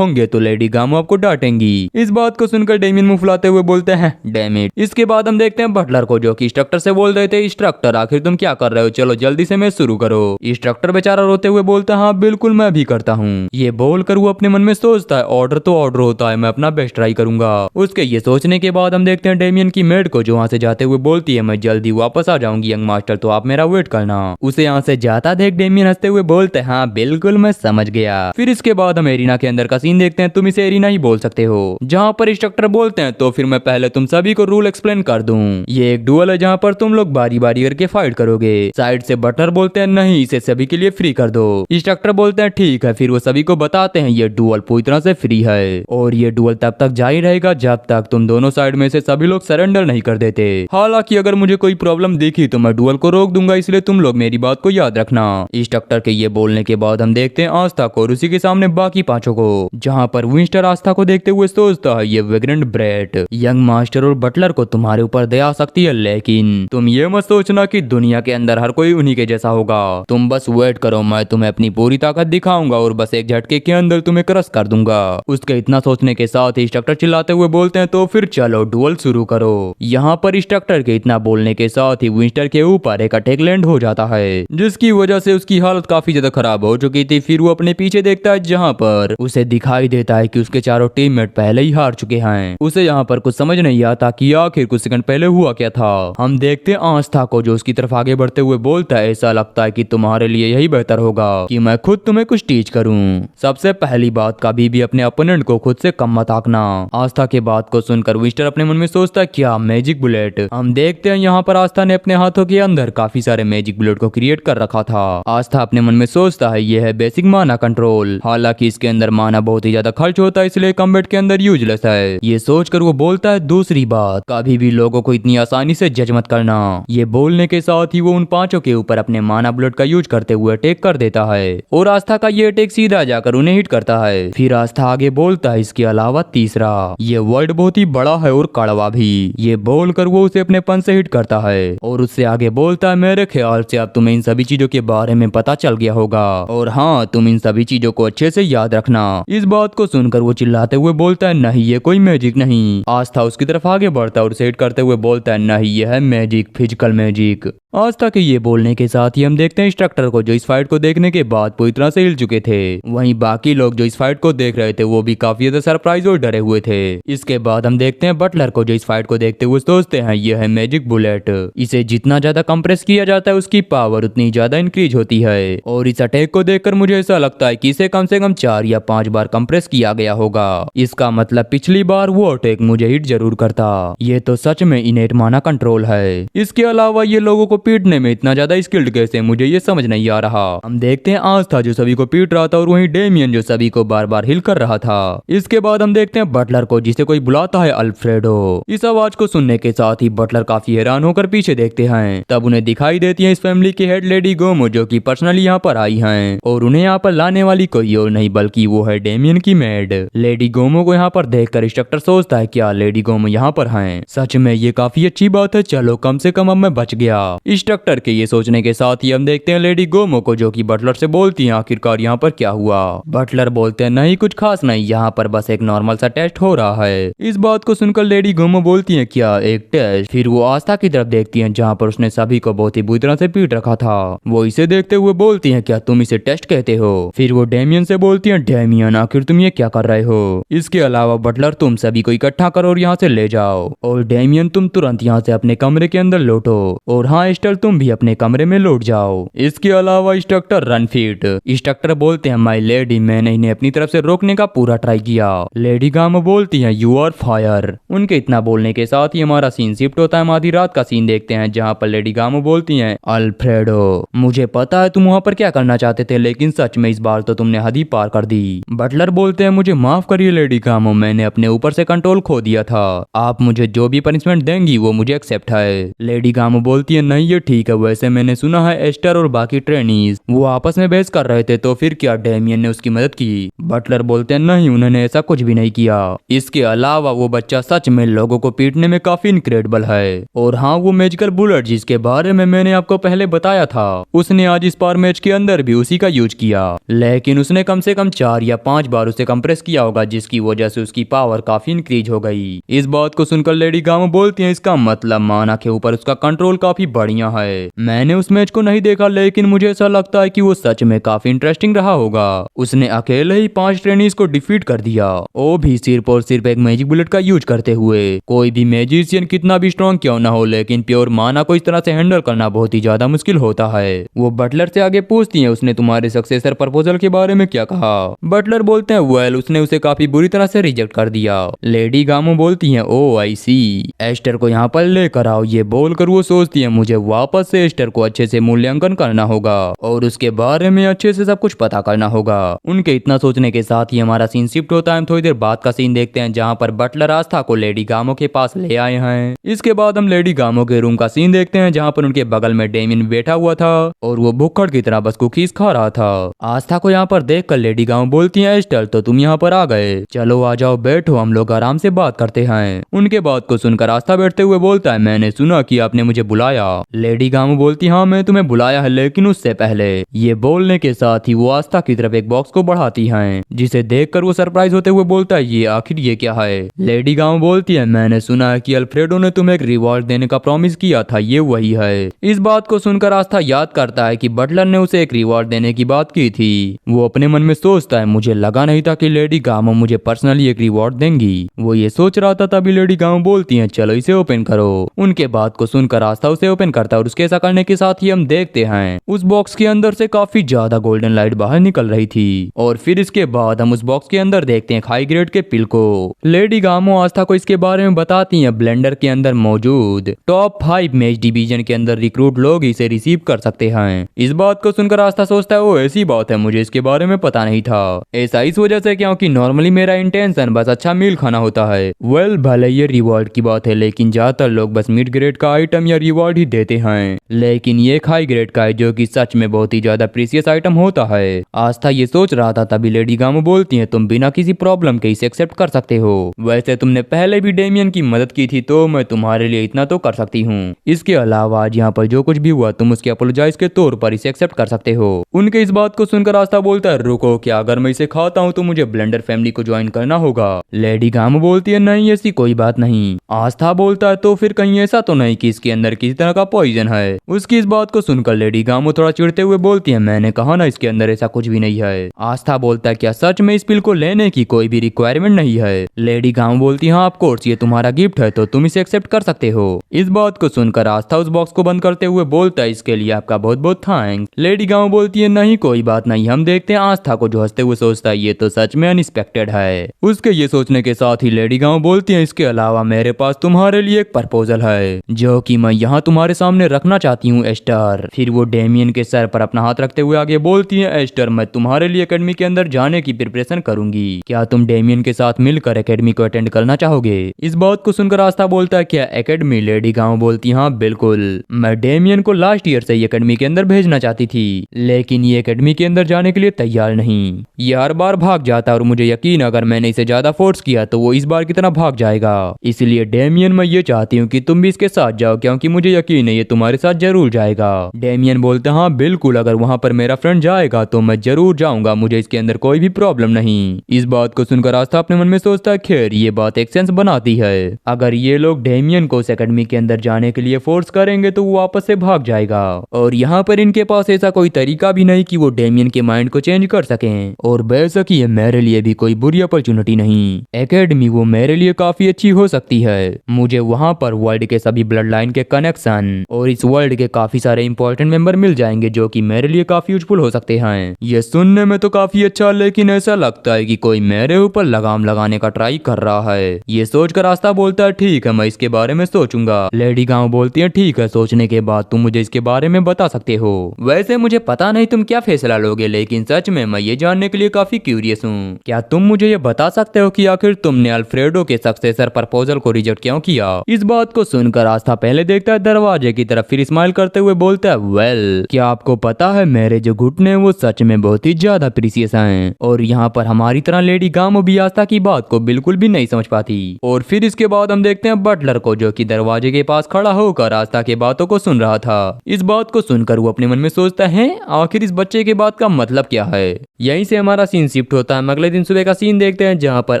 तो लेडी गामो आपको डांटेंगी। इस बात को सुनकर डेमियन मुंह फुलाते हुए बोलते हैं डैम इट। इसके बाद हम देखते हैं बटलर को जो कि इंस्ट्रक्टर से बोल रहे थे इंस्ट्रक्टर आखिर तुम क्या कर रहे हो, चलो जल्दी से मैच शुरू करो। इंस्ट्रक्टर बेचारा रोते हुए बोलता है हाँ बिल्कुल मैं भी करता हूँ। ये बोलकर वो अपने मन में सोचता है ऑर्डर तो ऑर्डर होता है, मैं अपना बेस्ट ट्राई करूंगा। उसके ये सोचने के बाद हम देखते हैं डेमियन की मेड को जो वहाँ से जाते हुए बोलती है मैं जल्दी वापस आ जाऊंगी यंग मास्टर, तो आप मेरा वेट करना। उसे यहाँ से जाता देख डेमियन हंसते हुए बोलते हैं हाँ बिल्कुल मैं समझ गया। फिर इसके बाद हम एरिना के अंदर का सीन देखते हैं, तुम इसे एरिना ही बोल सकते हो, जहाँ पर इंस्ट्रक्टर बोलते हैं तो फिर मैं पहले तुम सभी को रूल एक्सप्लेन कर दूं। ये एक डुअल है जहाँ पर तुम लोग बारी बारी करके फाइट करोगे। साइड से बटलर बोलते हैं नहीं इसे सभी के लिए फ्री कर दो। इंस्ट्रक्टर बोलते हैं ठीक है। फिर वो सभी को बताते हैं ये डुअल पूरी तरह से फ्री है और ये डुअल तब तक जारी रहेगा जब तक तुम दोनों साइड में से सभी लोग सरेंडर नहीं कर देते। हालांकि अगर मुझे कोई प्रॉब्लम दिखी तो मैं डुअल को रोक दूंगा, इसलिए तुम लोग मेरी बात को याद रखना। इंस्ट्रक्टर के ये बोलने के बाद हम देखते हैं आस्था को और उसी के सामने बाकी पांचों को, जहाँ पर विंस्टर आस्था को देखते हुए सोचता है ये वेग्रेंट ब्रेट यंग मास्टर और बटलर को तुम्हारे ऊपर दया आ सकती है, लेकिन तुम ये मत सोचना कि दुनिया के अंदर हर कोई उन्हीं के जैसा होगा। तुम बस वेट करो, मैं तुम्हें अपनी पूरी ताकत दिखाऊंगा और बस एक झटके के अंदर तुम्हें क्रश कर दूंगा। उसके इतना सोचने के साथ ही इंस्ट्रक्टर चिल्लाते हुए बोलते हैं तो फिर चलो डुअल शुरू करो। यहाँ पर इंस्ट्रक्टर के इतना बोलने के साथ ही विंस्टर के ऊपर एक अटैक लैंड हो जाता है, जिसकी वजह से उसकी हालत काफी ज्यादा खराब हो चुकी थी। फिर वो अपने पीछे देखता है जहाँ पर उसे दिखाई देता है कि उसके चारों टीममेट पहले ही हार चुके हैं। उसे यहाँ पर कुछ समझ नहीं आता कि आखिर कुछ सेकंड पहले हुआ क्या था। हम देखते हैं आस्था को जो उसकी तरफ आगे बढ़ते हुए बोलता है ऐसा लगता है कि तुम्हारे लिए यही बेहतर होगा कि मैं खुद तुम्हें कुछ टीच करूं। सबसे पहली बात कभी भी अपने अपोनेंट को खुद से कम मत आंकना। आस्था के बात को सुनकर विंस्टर अपने मन में सोचता है क्या मैजिक बुलेट। हम देखते हैं यहाँ पर आस्था ने अपने हाथों के अंदर काफी सारे मैजिक बुलेट को क्रिएट कर रखा था। आस्था अपने मन में सोचता है यह है बेसिक माना कंट्रोल, हालांकि इसके अंदर माना बहुत ही ज्यादा खर्च होता है इसलिए कॉम्बैट के अंदर यूजलेस है। ये सोचकर वो बोलता है दूसरी बात कभी भी लोगों को इतनी आसानी से जज मत करना। ये बोलने के साथ ही वो उन पांचों के ऊपर अपने माना बुलेट का यूज करते हुए अटैक कर देता है और आस्था का ये अटैक सीधा जाकर उन्हें हिट करता है। फिर आस्था आगे बोलता है इसके अलावा तीसरा ये वर्ल्ड बहुत ही बड़ा है और कड़वा भी। ये बोलकर वो उसे अपने पन से हिट करता है और उससे आगे बोलता है मेरे ख्याल से अब तुम्हें इन सभी चीजों के बारे में पता चल गया होगा और हाँ तुम इन सभी चीजों को अच्छे से याद रखना। इस बात को सुनकर वो चिल्लाते हुए बोलता है नहीं ये कोई मैजिक नहीं। आस्था उसकी तरफ आगे बढ़ता है और उसे हिट करते हुए बोलता है नहीं यह है मैजिक, फिजिकल मैजिक। आस्था के ये बोलने के साथ ही हम देखते हैं इंस्ट्रक्टर को जो इस फाइट को देखने के बाद पूरी तरह से हिल चुके थे। वहीं बाकी लोग जो इस फाइट को देख रहे थे वो भी काफी ज्यादा सरप्राइज और डरे हुए थे। इसके बाद हम देखते हैं बटलर को जो इस फाइट को देखते हुए सोचते हैं यह है मैजिक बुलेट। इसे जितना ज्यादा कंप्रेस किया जाता है उसकी पावर उतनी ज्यादा इंक्रीज होती है और इस अटैक को देखकर मुझे ऐसा लगता है कि इसे कम से कम 4 या 5 बार कंप्रेस किया गया होगा। इसका मतलब पिछली बार वो अटैक मुझे हिट जरूर करता। ये तो सच में इनेट माना कंट्रोल है। इसके अलावा ये लोगों को पीटने में इतना ज्यादा स्किल्ड कैसे, मुझे ये समझ नहीं आ रहा। हम देखते हैं आस्था जो सभी को पीट रहा था और वहीं डेमियन जो सभी को बार बार हिल कर रहा था। इसके बाद हम देखते हैं बटलर को जिसे कोई बुलाता है अल्फ्रेडो। इस आवाज को सुनने के साथ ही बटलर काफी हैरान होकर पीछे देखते हैं। तब उन्हें दिखाई देती है इस फैमिली की हेड लेडी गोमो जो कि पर्सनली यहाँ पर आई हैं और उन्हें यहाँ पर लाने वाली कोई और नहीं बल्कि वो है डेमियन की मेड। लेडी गोमो को यहाँ पर देखकर इंस्ट्रक्टर सोचता है क्या लेडी गोमो यहाँ पर हैं। सच में ये काफी अच्छी बात है, चलो कम से कम अब मैं बच गया। इंस्ट्रक्टर के ये सोचने के साथ ही हम देखते हैं लेडी गोमो को जो कि बटलर से बोलती है आखिरकार यहाँ पर क्या हुआ। बटलर बोलते हैं नहीं कुछ खास नहीं, यहाँ पर बस एक नॉर्मल सा टेस्ट हो रहा है। इस बात को सुनकर लेडी गोमो बोलती है क्या एक टेस्ट। फिर वो आस्था की तरफ देखती है जहाँ पर उसने सभी को बहुत ही बुरी तरह से पीट रखा था। वो इसे देखते हुए बोलती है क्या तुम इसे टेस्ट कहते हो। फिर वो डेमियन से बोलती है डेमियन आखिर तुम ये क्या कर रहे हो। इसके अलावा बटलर तुम सभी को इकट्ठा करो और यहाँ से ले जाओ और डेमियन तुम तुरंत यहाँ से अपने कमरे के अंदर लौटो और हाँ एस्टर तुम भी अपने कमरे में लौट जाओ। इसके अलावा इंस्ट्रक्टर रनफीट। इंस्ट्रक्टर बोलते हैं माय लेडी मैंने इन्हें अपनी तरफ से रोकने का पूरा ट्राई किया। लेडी गामो बोलती है यू आर फायर। उनके इतना बोलने के साथ ही हमारा सीन शिफ्ट होता है। हम आधी रात का सीन देखते हैं जहाँ पर लेडी गामो बोलती है अल्फ्रेडो मुझे पता है तुम वहाँ पर क्या करना चाहते थे लेकिन सच में इस बार तो तुमने हद ही पार कर दी। बटलर बोलते हैं मुझे माफ करिए लेडी गामो मैंने अपने ऊपर से कंट्रोल खो दिया था। आप मुझे जो भी पनिशमेंट देंगी वो मुझे एक्सेप्ट है। लेडी गामो बोलती है नहीं ये ठीक है, वैसे मैंने सुना है एस्टर और बाकी ट्रेनीज वो आपस में बहस कर रहे थे तो फिर क्या डेमियन ने उसकी मदद की। बटलर बोलते हैं नहीं उन्होंने ऐसा कुछ भी नहीं किया। इसके अलावा वो बच्चा सच में लोगों को पीटने में काफी इनक्रेडिबल है और हाँ वो मैजिकल बुलेट जिसके बारे में मैंने आपको पहले बताया था उसने आज इस पार मैच के अंदर भी उसी का यूज किया लेकिन उसने कम से कम 4 या 5 बार उसे कंप्रेस किया होगा जिसकी वजह से उसकी पावर काफी इंक्रीज हो गई। इस बात को सुनकर लेडी गामो बोलती है इसका मतलब माना के ऊपर उसका कंट्रोल काफी बढ़िया है। मैंने उस मैच को नहीं देखा लेकिन मुझे ऐसा लगता है कि वो सच में काफी इंटरेस्टिंग रहा होगा। उसने अकेले ही 5 ट्रेनीज को डिफीट कर दिया, वो भी सिर्फ और सिर्फ एक मैजिक बुलेट का यूज करते हुए। कोई भी मैजिशियन कितना भी स्ट्रॉन्ग क्यों ना हो लेकिन प्योर माना को इस तरह से हैंडल करना बहुत ही ज्यादा मुश्किल होता है। वो बटलर से आगे पूछती है उसने तुम्हारे सक्सेसर प्रपोजल के बारे में क्या कहा। बटलर बोलते हैं वेल उसने उसे काफी बुरी तरह से रिजेक्ट कर दिया। लेडी गामो बोलती है ओ आई सी, एस्टर को यहाँ पर लेकर आओ। ये बोलकर वो सोचती है मुझे वापस से एस्टर को अच्छे से मूल्यांकन करना होगा और उसके बारे में अच्छे से सब कुछ पता करना होगा। उनके इतना सोचने के साथ ही हमारा सीन शिफ्ट होता है। हम थोड़ी देर बाद का सीन देखते हैं जहाँ पर बटलर आस्था को लेडी गामो के पास ले आए हैं। इसके बाद हम लेडी गामो के रूम का सीन देखते हैं जहाँ पर उनके बगल में डेमियन बैठा हुआ था और वो भुक्कड़ की तरह बस कुकीज खा रहा था। आस्था को यहाँ पर देखकर लेडी गामो बोलती है एस्टर तो तुम यहाँ पर आ गए, चलो आ जाओ बैठो हम लोग आराम से बात करते हैं। उनके बात को सुनकर आस्था बैठते हुए बोलता है मैंने सुना कि आपने मुझे बुलाया। लेडी गामो बोलती हाँ मैं तुम्हें बुलाया है लेकिन उससे पहले। ये बोलने के साथ ही वो आस्था की तरफ एक बॉक्स को बढ़ाती है जिसे देखकर वो सरप्राइज होते हुए बोलता है ये आखिर ये क्या है। लेडी गामो बोलती है मैंने सुना है कि अल्फ्रेडो ने तुम्हें एक रिवॉर्ड देने का प्रॉमिस किया था, ये वही है। इस बात को सुनकर आस्था याद करता है कि बटलर ने उसे एक रिवॉर्ड देने की बात की थी। वो अपने मन में सोचता है मुझे लगा नहीं था कि लेडी गामो मुझे पर्सनली एक रिवॉर्ड देंगी। वो ये सोच रहा था तभी लेडी गामो बोलती है चलो इसे ओपन करो। उनके बात को सुनकर आस्था उसे ओपन करता है और उसके ऐसा करने के साथ ही हम देखते हैं उस बॉक्स के अंदर से काफी ज्यादा गोल्डन लाइट बाहर निकल रही थी। और फिर इसके बाद हम उस बॉक्स के अंदर देखते हैं हाई ग्रेड के पिल को। लेडी गामो आस्था को इसके बारे में बताती है ब्लेंडर के अंदर मौजूद टॉप 5 मैच डिवीजन के अंदर रिक्रूट लोग इसे रिसीव कर सकते हैं। इस बात को सुनकर आस्था सोचता है वो ऐसी बात है मुझे इसके बारे में पता नहीं था। ऐसा इस वजह से क्योंकि नॉर्मली मेरा इंटेंशन बस अच्छा मील खाना होता है। वेल भले ये रिवॉर्ड की बात है लेकिन ज्यादातर लोग बस मिड ग्रेड का आइटम या रिवॉर्ड ही देते हैं, लेकिन ये हाई ग्रेड का है जो कि सच में बहुत ही ज्यादा प्रीसियस आइटम होता है। आस्था ये सोच रहा था तभी लेडी गामो बोलती है तुम बिना किसी प्रॉब्लम के इसे एक्सेप्ट कर सकते हो। वैसे तुमने पहले भी डेमियन की मदद की थी तो मैं तुम्हारे लिए इतना तो कर सकती हूँ। इसके अलावा आज यहाँ पर जो कुछ भी हुआ तुम उसके अपोलोजाइज के तौर पर इसे एक्सेप्ट कर सकते हो। उनके इस बात को सुनकर आस्था बोलता है रुको क्या अगर मैं इसे खाता हूँ तो मुझे ब्लेंडर फैमिली को ज्वाइन करना होगा। लेडी गामो बोलती है नहीं ऐसी कोई बात नहीं। आस्था बोलता है तो फिर कहीं ऐसा तो नहीं कि इसके अंदर किसी तरह का पॉइजन है। उसकी इस बात को सुनकर लेडी गामो थोड़ा चिढ़ते हुए बोलती है मैंने कहा ना इसके अंदर ऐसा कुछ भी नहीं है। आस्था बोलता है क्या सच में इस पिल को लेने की कोई भी रिक्वायरमेंट नहीं है। लेडी गामो बोलती है हाँ ऑफ कोर्स ये तुम्हारा गिफ्ट है तो तुम इसे एक्सेप्ट कर सकते हो। इस बात को सुनकर आस्था उस बॉक्स को बंद करते हुए बोलता है इसके लिए आपका बहुत बहुत थैंक्स। लेडी गामो बोलती है नहीं कोई बात नहीं। हम देखते हैं आस्था को जो हंसते हुए सोचता है ये तो सच में अनएक्सपेक्टेड है। उसके ये सोचने के साथ ही लेडी गामो बोलती है इसके अलावा मेरे पास तुम्हारे लिए एक प्रपोजल है जो कि मैं यहाँ तुम्हारे सामने रखना चाहती हूँ एस्टर। फिर वो डेमियन के सर पर अपना हाथ रखते हुए आगे बोलती है एस्टर मैं तुम्हारे लिए एकेडमी के अंदर जाने की प्रिपरेशन करूंगी, क्या तुम डेमियन के साथ मिलकर एकेडमी को अटेंड करना चाहोगे। इस बात को सुनकर आस्था बोलता है क्या एकेडमी। लेडी गामो बोलती हाँ बिल्कुल, मैं डेमियन को लास्ट ईयर से ही एकेडमी के अंदर भेजना चाहती थी लेकिन ये एकेडमी के अंदर जाने के लिए तैयार नहीं। ये हर बार भाग जाता है और मुझे यकीन अगर मैंने इसे ज्यादा फोर्स किया तो वो इस बार की तरह भाग जाएगा। इसलिए डेमियन मैं ये चाहती हूँ कि तुम भी इसके साथ जाओ क्योंकि मुझे यकीन है ये तुम्हारे साथ जरूर जाएगा। डेमियन बोलता हाँ बिल्कुल अगर वहाँ पर मेरा फ्रेंड जाएगा तो मैं जरूर जाऊंगा, मुझे इसके अंदर कोई भी प्रॉब्लम नहीं। इस बात को सुनकर आस्था अपने मन में सोचता है खैर ये बात एक सेंस बनाती है। अगर ये लोग डेमियन को उस एकेडमी के अंदर जाने के लिए फोर्स करेंगे तो वो वापस से भाग जाएगा और यहाँ पर इनके पास ऐसा कोई तरीका भी नहीं कि वो डेमियन के माइंड को चेंज कर सकें। और बेशक ये मेरे लिए भी कोई बुरी अपॉर्चुनिटी नहीं, एकेडमी वो मेरे लिए काफी अच्छी हो सकती है। मुझे वहाँ पर वर्ल्ड के सभी ब्लड लाइन के कनेक्शन और इस वर्ल्ड के काफी सारे इंपॉर्टेंट मेंबर मिल जाएंगे जो कि मेरे लिए काफी यूजफुल हो सकते हैं। ये सुनने में तो काफी अच्छा लेकिन ऐसा लगता है कि कोई मेरे ऊपर लगाम लगाने का ट्राई कर रहा है। ये सोचकर आस्था बोलता है ठीक है मैं इसके बारे में सोचूंगा। लेडी गांव बोलती है ठीक है सोचने के बाद तुम मुझे इसके बारे में बता सकते हो। वैसे मुझे पता नहीं तुम क्या फैसला लोगे लेकिन सच में मैं ये जानने के लिए काफी क्यूरियस हूँ। क्या तुम मुझे ये बता सकते हो कि आखिर तुमने अल्फ्रेडो के सक्सेसर प्रपोजल को रिजेक्ट क्यों किया। इस बात को सुनकर आस्था पहले देखता है दरवाजे की तरफ फिर स्माइल करते हुए बोलता है वेल क्या आपको पता है मेरे जो घुटने वो सच में बहुत ही ज्यादा प्रीसियस हैं और यहाँ पर हमारी तरह लेडी गामो भी आस्था की बात को बिल्कुल भी नहीं समझ पाती। और फिर इसके बाद हम देखते हैं बटलर को जो कि दरवाजे के पास खड़ा होकर आस्था के बातों को सुन रहा था। इस बात को सुनकर वो अपने मन में सोचता है आखिर इस बच्चे के बात का मतलब क्या है। यहीं से हमारा सीन शिफ्ट होता है अगले दिन दिन सुबह का सीन देखते हैं जहाँ पर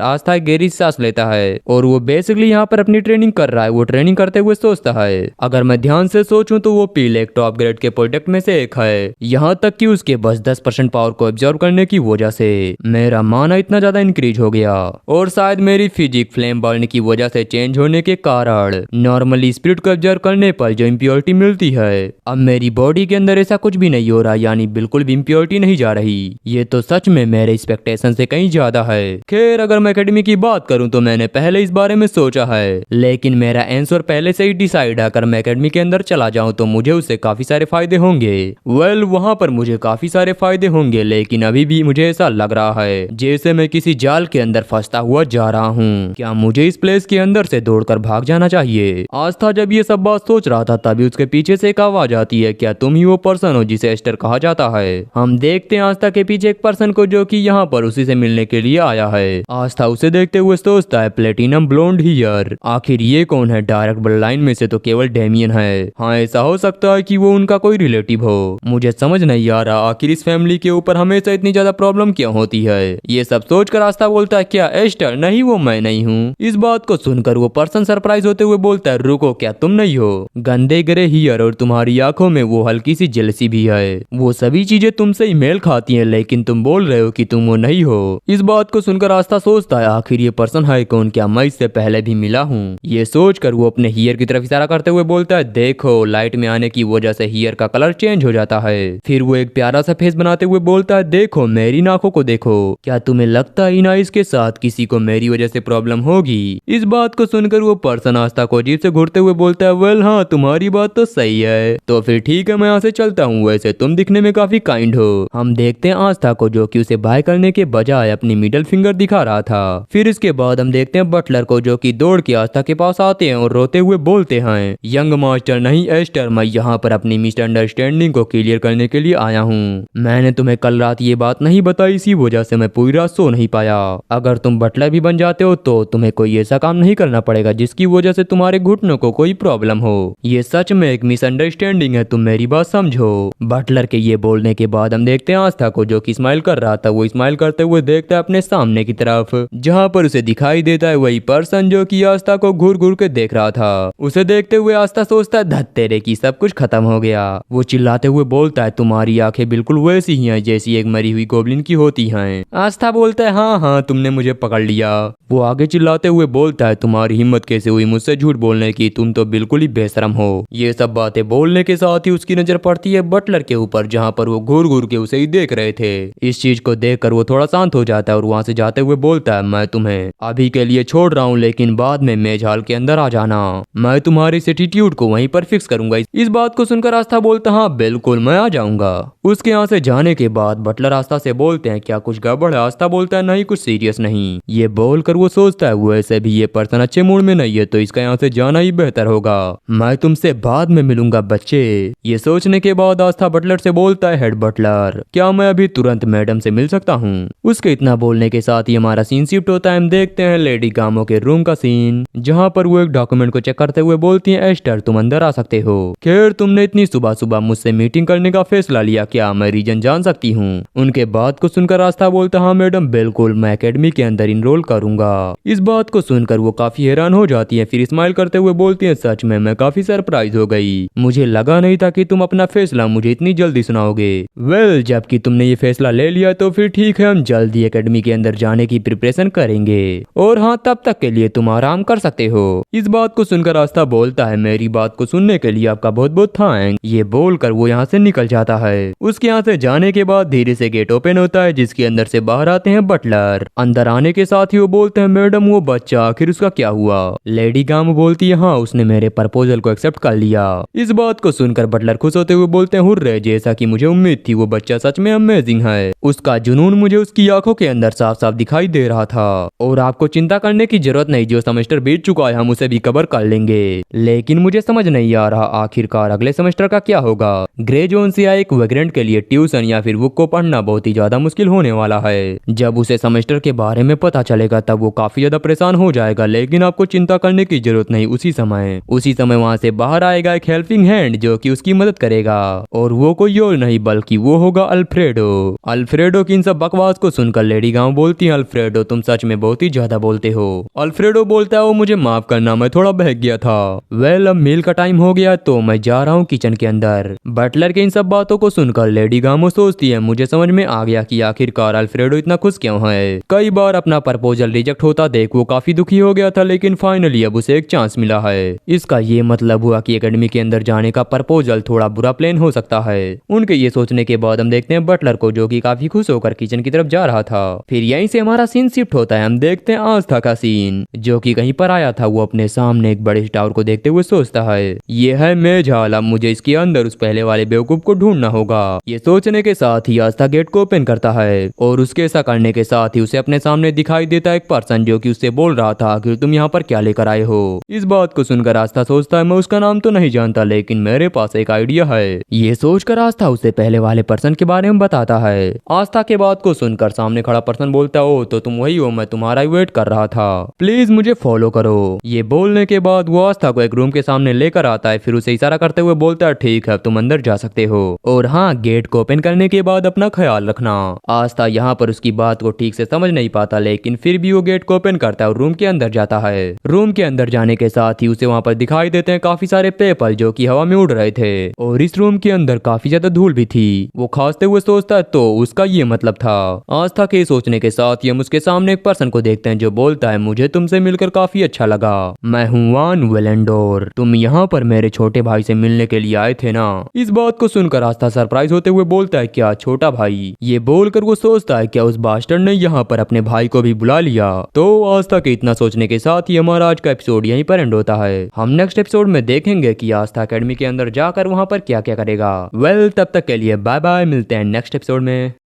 आस्था एक गहरी सांस लेता है और वो बेसिकली यहाँ पर अपनी ट्रेनिंग कर रहा है। वो ट्रेनिंग करते हुए सोचता है, अगर मैं ध्यान से सोचूं तो वो पीले एक टॉप ग्रेड के प्रोडक्ट में से एक है। यहाँ तक कि उसके बस 10% पावर को एब्जॉर्ब करने की वजह से मेरा माना इतना ज्यादा इंक्रीज हो गया और शायद मेरी फिजिक फ्लेम बढ़ने की वजह से चेंज होने के कारण नॉर्मली स्पिरिट को एब्जॉर्ब करने पर जो इम्प्योरिटी मिलती है, अब मेरी बॉडी के अंदर ऐसा कुछ भी नहीं हो रहा, यानी बिल्कुल भी इम्प्योरिटी नहीं जा रही। ये तो सच में मेरे एक्सपेक्टेशन से कहीं ज्यादा है। खैर, अगर मैं एकेडमी की बात करूं तो मैंने पहले इस बारे में सोचा है, लेकिन मेरा आंसर पहले से ही डिसाइड है। अगर मैं एकेडमी के अंदर चला जाऊं तो मुझे उससे काफी सारे फायदे होंगे। वहां पर मुझे काफी सारे फायदे होंगे, लेकिन अभी भी मुझे ऐसा लग रहा है जैसे मैं किसी जाल के अंदर फंसता हुआ जा रहा हूँ। क्या मुझे इस प्लेस के अंदर से दौड़कर भाग जाना चाहिए? आस्था जब ये सब बात सोच रहा था तभी उसके पीछे से एक आवाज आती है, क्या तुम ही वो पर्सन हो जिसे एस्टर कहा जाता है? हम देखते हैं आस्था के पीछे एक पर्सन को जो कि यहाँ पर उसी से मिलने के लिए आया है। आस्था उसे देखते हुए सोचता है, प्लेटिनम ब्लोंड हियर, आखिर ये कौन है? डायरेक्ट ब्लड लाइन में से तो केवल डेमियन है। हाँ, ऐसा हो सकता है कि वो उनका कोई रिलेटिव हो। मुझे समझ नहीं आ रहा आखिर इस फैमिली के ऊपर हमेशा इतनी ज्यादा प्रॉब्लम क्यों होती है। ये सब सोचकर आस्था बोलता है, क्या एस्टर? नहीं, वो मैं नहीं हूँ। इस बात को सुनकर वो पर्सन सरप्राइज होते हुए बोलता है, रुको, क्या तुम नहीं हो? गंदे ग्रे हियर, और तुम्हारी आंखों में वो हल्की सी जेलसी भी है। वो सभी चीजें तुमसे ही मेल खाती हैं, लेकिन तुम बोल रहे हो कि तुम वो नहीं हो। इस बात को सुनकर आस्था सोचता है, आखिर ये पर्सन है कौन? क्या मैं इससे पहले भी मिला हूँ? ये सोचकर वो अपने हियर की तरफ इशारा करते हुए बोलता है, देखो, लाइट में आने की वजह से हियर का कलर चेंज हो जाता है। फिर वो एक प्यारा सा फेस बनाते हुए बोलता है, देखो, मेरी आंखों को देखो, क्या तुम्हें लगता है इन आइज के साथ किसी को मेरी वजह से प्रॉब्लम होगी? इस बात को सुनकर वो पर्सन आस्था को अजीब से घूरते हुए बोलता है, वेल हाँ, तुम्हारी बात तो सही है, तो फिर ठीक है, मैं यहाँ से चलता हूँ। वैसे तुम दिखने में काफी काइंड हो। हम देखते हैं आस्था को जो कि उसे बाय करने के बजाय अपनी मिडिल फिंगर दिखा रहा था। फिर इसके बाद हम देखते हैं बटलर को जो कि दौड़ के आस्था के पास आते हैं और रोते हुए बोलते हैं, यंग मास्टर नहीं एस्टर, मैं यहाँ पर अपनी मिसअंडरस्टैंडिंग को क्लियर करने के लिए आया हूँ। मैंने तुम्हें कल रात ये बात नहीं बताई, इसी वजह से मैं पूरी रात सो नहीं पाया। अगर तुम बटलर भी बन जाते हो तो तुम्हें कोई ऐसा काम नहीं करना पड़ेगा जिसकी वजह से तुम्हारे घुटनों को कोई प्रॉब्लम हो। ये सच में एक मिसअंडरस्टैंडिंग है, तुम मेरी बात समझो। बटलर के ये बोलने के बाद हम देखते हैं आस्था को जो कि स्माइल कर रहा था। वो स्माइल करते हुए देखता है अपने सामने की तरफ, जहाँ पर उसे दिखाई देता है वही पर्सन जो कि आस्था को घूर घूर के देख रहा था। उसे देखते हुए आस्था सोचता है, धत तेरे की, सब कुछ खत्म हो गया। वो चिल्लाते हुए बोलता है, तुम्हारी आंखें बिल्कुल वैसी ही हैं जैसी एक मरी हुई गोब्लिन की होती हैं। आस्था बोलता है, हाँ हाँ, तुमने मुझे पकड़ लिया। वो आगे चिल्लाते हुए बोलता है, तुम्हारी हिम्मत कैसे हुई मुझसे झूठ बोलने की? तुम तो बिल्कुल ही बेशरम हो। ये सब बातें बोलने के साथ ही उसकी नजर पड़ती है बटलर के ऊपर, जहाँ पर वो घूर घूर के उसे ही देख रहे थे। इस चीज को देखकर वो थोड़ा शांत हो जाता है और वहाँ से जाते हुए बोलता है, मैं तुम्हें अभी के लिए छोड़ रहा हूँ, लेकिन बाद में मेज हॉल के अंदर आ जाना, मैं तुम्हारी इस एटीट्यूड को वहीं पर फिक्स करूंगा। इस बात को सुनकर आस्था बोलता, हाँ बिल्कुल, मैं आ जाऊंगा। उसके यहाँ से जाने के बाद बटलर आस्था से बोलते हैं, क्या कुछ गड़बड़ है? आस्था बोलता है, नहीं, कुछ सीरियस नहीं। ये बोलकर वो सोचता है, वैसे भी ये पर्सन अच्छे मूड में नहीं है, तो इसका यहाँ से जाना ही बेहतर होगा। मैं तुमसे बाद में मिलूंगा बच्चे। ये सोचने के बाद आस्था बटलर से बोलता है, हेड बटलर, क्या मैं अभी तुरंत मैडम से मिल सकता हूँ? उसके इतना बोलने के साथ ही हमारा सीन शिफ्ट होता है। हम देखते हैं लेडी गामो के रूम का सीन, जहाँ पर वो एक डॉक्यूमेंट को चेक करते हुए बोलती है, एस्टर, तुम अंदर आ सकते हो। खैर, तुमने इतनी सुबह सुबह मुझसे मीटिंग करने का फैसला लिया, क्या मैं रीजन जान सकती हूँ? उनके बात को सुनकर आस्था बोलता, हाँ मैडम, बिल्कुल, मैं एकेडमी के अंदर इनरोल करूंगा। इस बात को सुनकर वो काफी हैरान हो जाती है, फिर स्माइल करते हुए बोलती है, सच में मैं काफी सरप्राइज हो गई। मुझे लगा नहीं था कि तुम अपना फैसला मुझे इतनी जल्दी सुनाओगे। वेल, जबकि तुमने ये फैसला ले लिया तो फिर ठीक है, हम जल्दी एकेडमी के अंदर जाने की प्रिपरेशन करेंगे, और हाँ, तब तक के लिए तुम आराम कर सकते हो। इस बात को सुनकर आस्था बोलता है, मेरी बात को सुनने के लिए आपका बहुत बहुत थैंक। ये बोलकर वो यहाँ से निकल जाता है। उसके यहाँ से जाने के बाद धीरे से गेट ओपन होता है, जिसके अंदर से बाहर आते हैं बटलर। अंदर आने के साथ ही वो बोलते हैं, मैडम, वो बच्चा आखिर उसका क्या हुआ? लेडी गाम बोलती है, हाँ, उसने मेरे प्रपोजल को एक्सेप्ट कर लिया। इस बात को सुनकर बटलर खुश होते हुए बोलते हैं, हुर्रे, जैसा कि मुझे उम्मीद थी, वो बच्चा सच में अमेजिंग है। उसका जुनून मुझे उसकी आंखों के अंदर साफ साफ दिखाई दे रहा था। और आपको चिंता करने की जरूरत नहीं, जो सेमेस्टर बीत चुका है हम उसे भी कवर कर लेंगे। लेकिन मुझे समझ नहीं आ रहा आखिरकार अगले सेमेस्टर का क्या होगा। ग्रे जोन्स या एक वेग्रेंट के लिए ट्यूशन या फिर बुक को पढ़ना बहुत ही ज्यादा मुश्किल होने वाला है। जब उसे सेमेस्टर के बारे में पता चलेगा तब वो काफी ज्यादा परेशान हो जाएगा, लेकिन आपको चिंता करने की जरूरत नहीं। उसी समय वहाँ से बाहर आएगा एक हेल्पिंग हैंड जो कि उसकी मदद करेगा, और वो कोई और नहीं बल्कि वो होगा अल्फ्रेडो। अल्फ्रेडो की इन सब बकवास को सुनकर लेडी गांव बोलती है, अल्फ्रेडो तुम सच में बहुत ही ज्यादा बोलते हो। अल्फ्रेडो बोलता है, वो मुझे माफ करना, मैं थोड़ा बहक गया था। वेल अब मील का टाइम हो गया तो मैं जा रहा हूँ किचन के अंदर। बटलर के इन सब बातों को सुनकर लेडी गामो सोचती है, मुझे समझ में आ गया कि आखिरकार अल्फ्रेडो इतना खुश क्यों है। कई बार अपना प्रपोजल रिजेक्ट होता देख वो काफी दुखी हो गया था, लेकिन फाइनली अब उसे एक चांस मिला है। इसका ये मतलब हुआ कि एकेडमी के अंदर जाने का प्रपोजल थोड़ा बुरा प्लान हो सकता है। उनके ये सोचने के बाद हम देखते हैं बटलर को, जो कि काफी खुश होकर किचन की तरफ जा रहा था। फिर यहीं से हमारा सीन शिफ्ट होता है, हम देखते हैं आस्था का सीन, जो कि कहीं पर आया था। वो अपने सामने एक बड़े टावर को देखते हुए सोचता है, ये है मेज हॉल, अब मुझे इसके अंदर उस पहले वाले बेवकूफ को ढूंढना होगा। ये सोचने के साथ ही आस्था गेट को ओपन करता है और उसके ऐसा करने के साथ ही उसे अपने सामने दिखाई देता है एक पर्सन, जो कि उससे बोल रहा था कि तुम यहाँ पर क्या लेकर आए हो। इस बात को सुनकर आस्था सोचता है, मैं उसका नाम तो नहीं जानता, लेकिन मेरे पास एक आइडिया है। ये सोचकर आस्था उसे पहले वाले पर्सन के बारे में बताता है। आस्था के बात को सुनकर सामने खड़ा पर्सन बोलता है, ओ तो तुम वही हो, मैं तुम्हारा ही वेट कर रहा था, प्लीज मुझे फॉलो करो। ये बोलने के बाद वो आस्था को एक रूम के सामने लेकर आता है, फिर उसे इशारा करते हुए बोलता है, ठीक है तुम अंदर जा सकते हो, और हाँ गेट को ओपन करने के बाद अपना ख्याल रखना। आस्था यहाँ पर उसकी बात को ठीक से समझ नहीं पाता, लेकिन फिर भी वो गेट को ओपन करता है और रूम के अंदर जाता है। रूम के अंदर जाने के साथ ही उसे वहाँ पर दिखाई देते हैं काफी सारे पेपर, जो कि हवा में उड़ रहे थे, और इस रूम के अंदर काफी ज्यादा धूल भी थी। वो खांसते हुए सोचता है, तो उसका ये मतलब था। आस्था के सोचने के साथ ही हम उसके सामने एक पर्सन को देखते हैं, जो बोलता है, मुझे तुमसे मिलकर काफी अच्छा लगा, मैं हूँ वान वेलेंडोर, तुम यहाँ पर मेरे छोटे भाई से मिलने के लिए आए थे ना। इस बात को सुनकर आस्था सरप्राइज होते हुए बोलता है, क्या छोटा भाई? ये बोलकर वो सोचता है, क्या उस बास्टर्ड ने यहाँ पर अपने भाई को भी बुला लिया? तो आस्था के इतना सोचने के साथ ही हमारा आज का एपिसोड यहीं पर एंड होता है। हम नेक्स्ट एपिसोड में देखेंगे कि आस्था एकेडमी के अंदर जाकर वहाँ पर क्या क्या करेगा। वेल तब तक के लिए बाय बाय, मिलते हैं नेक्स्ट एपिसोड में।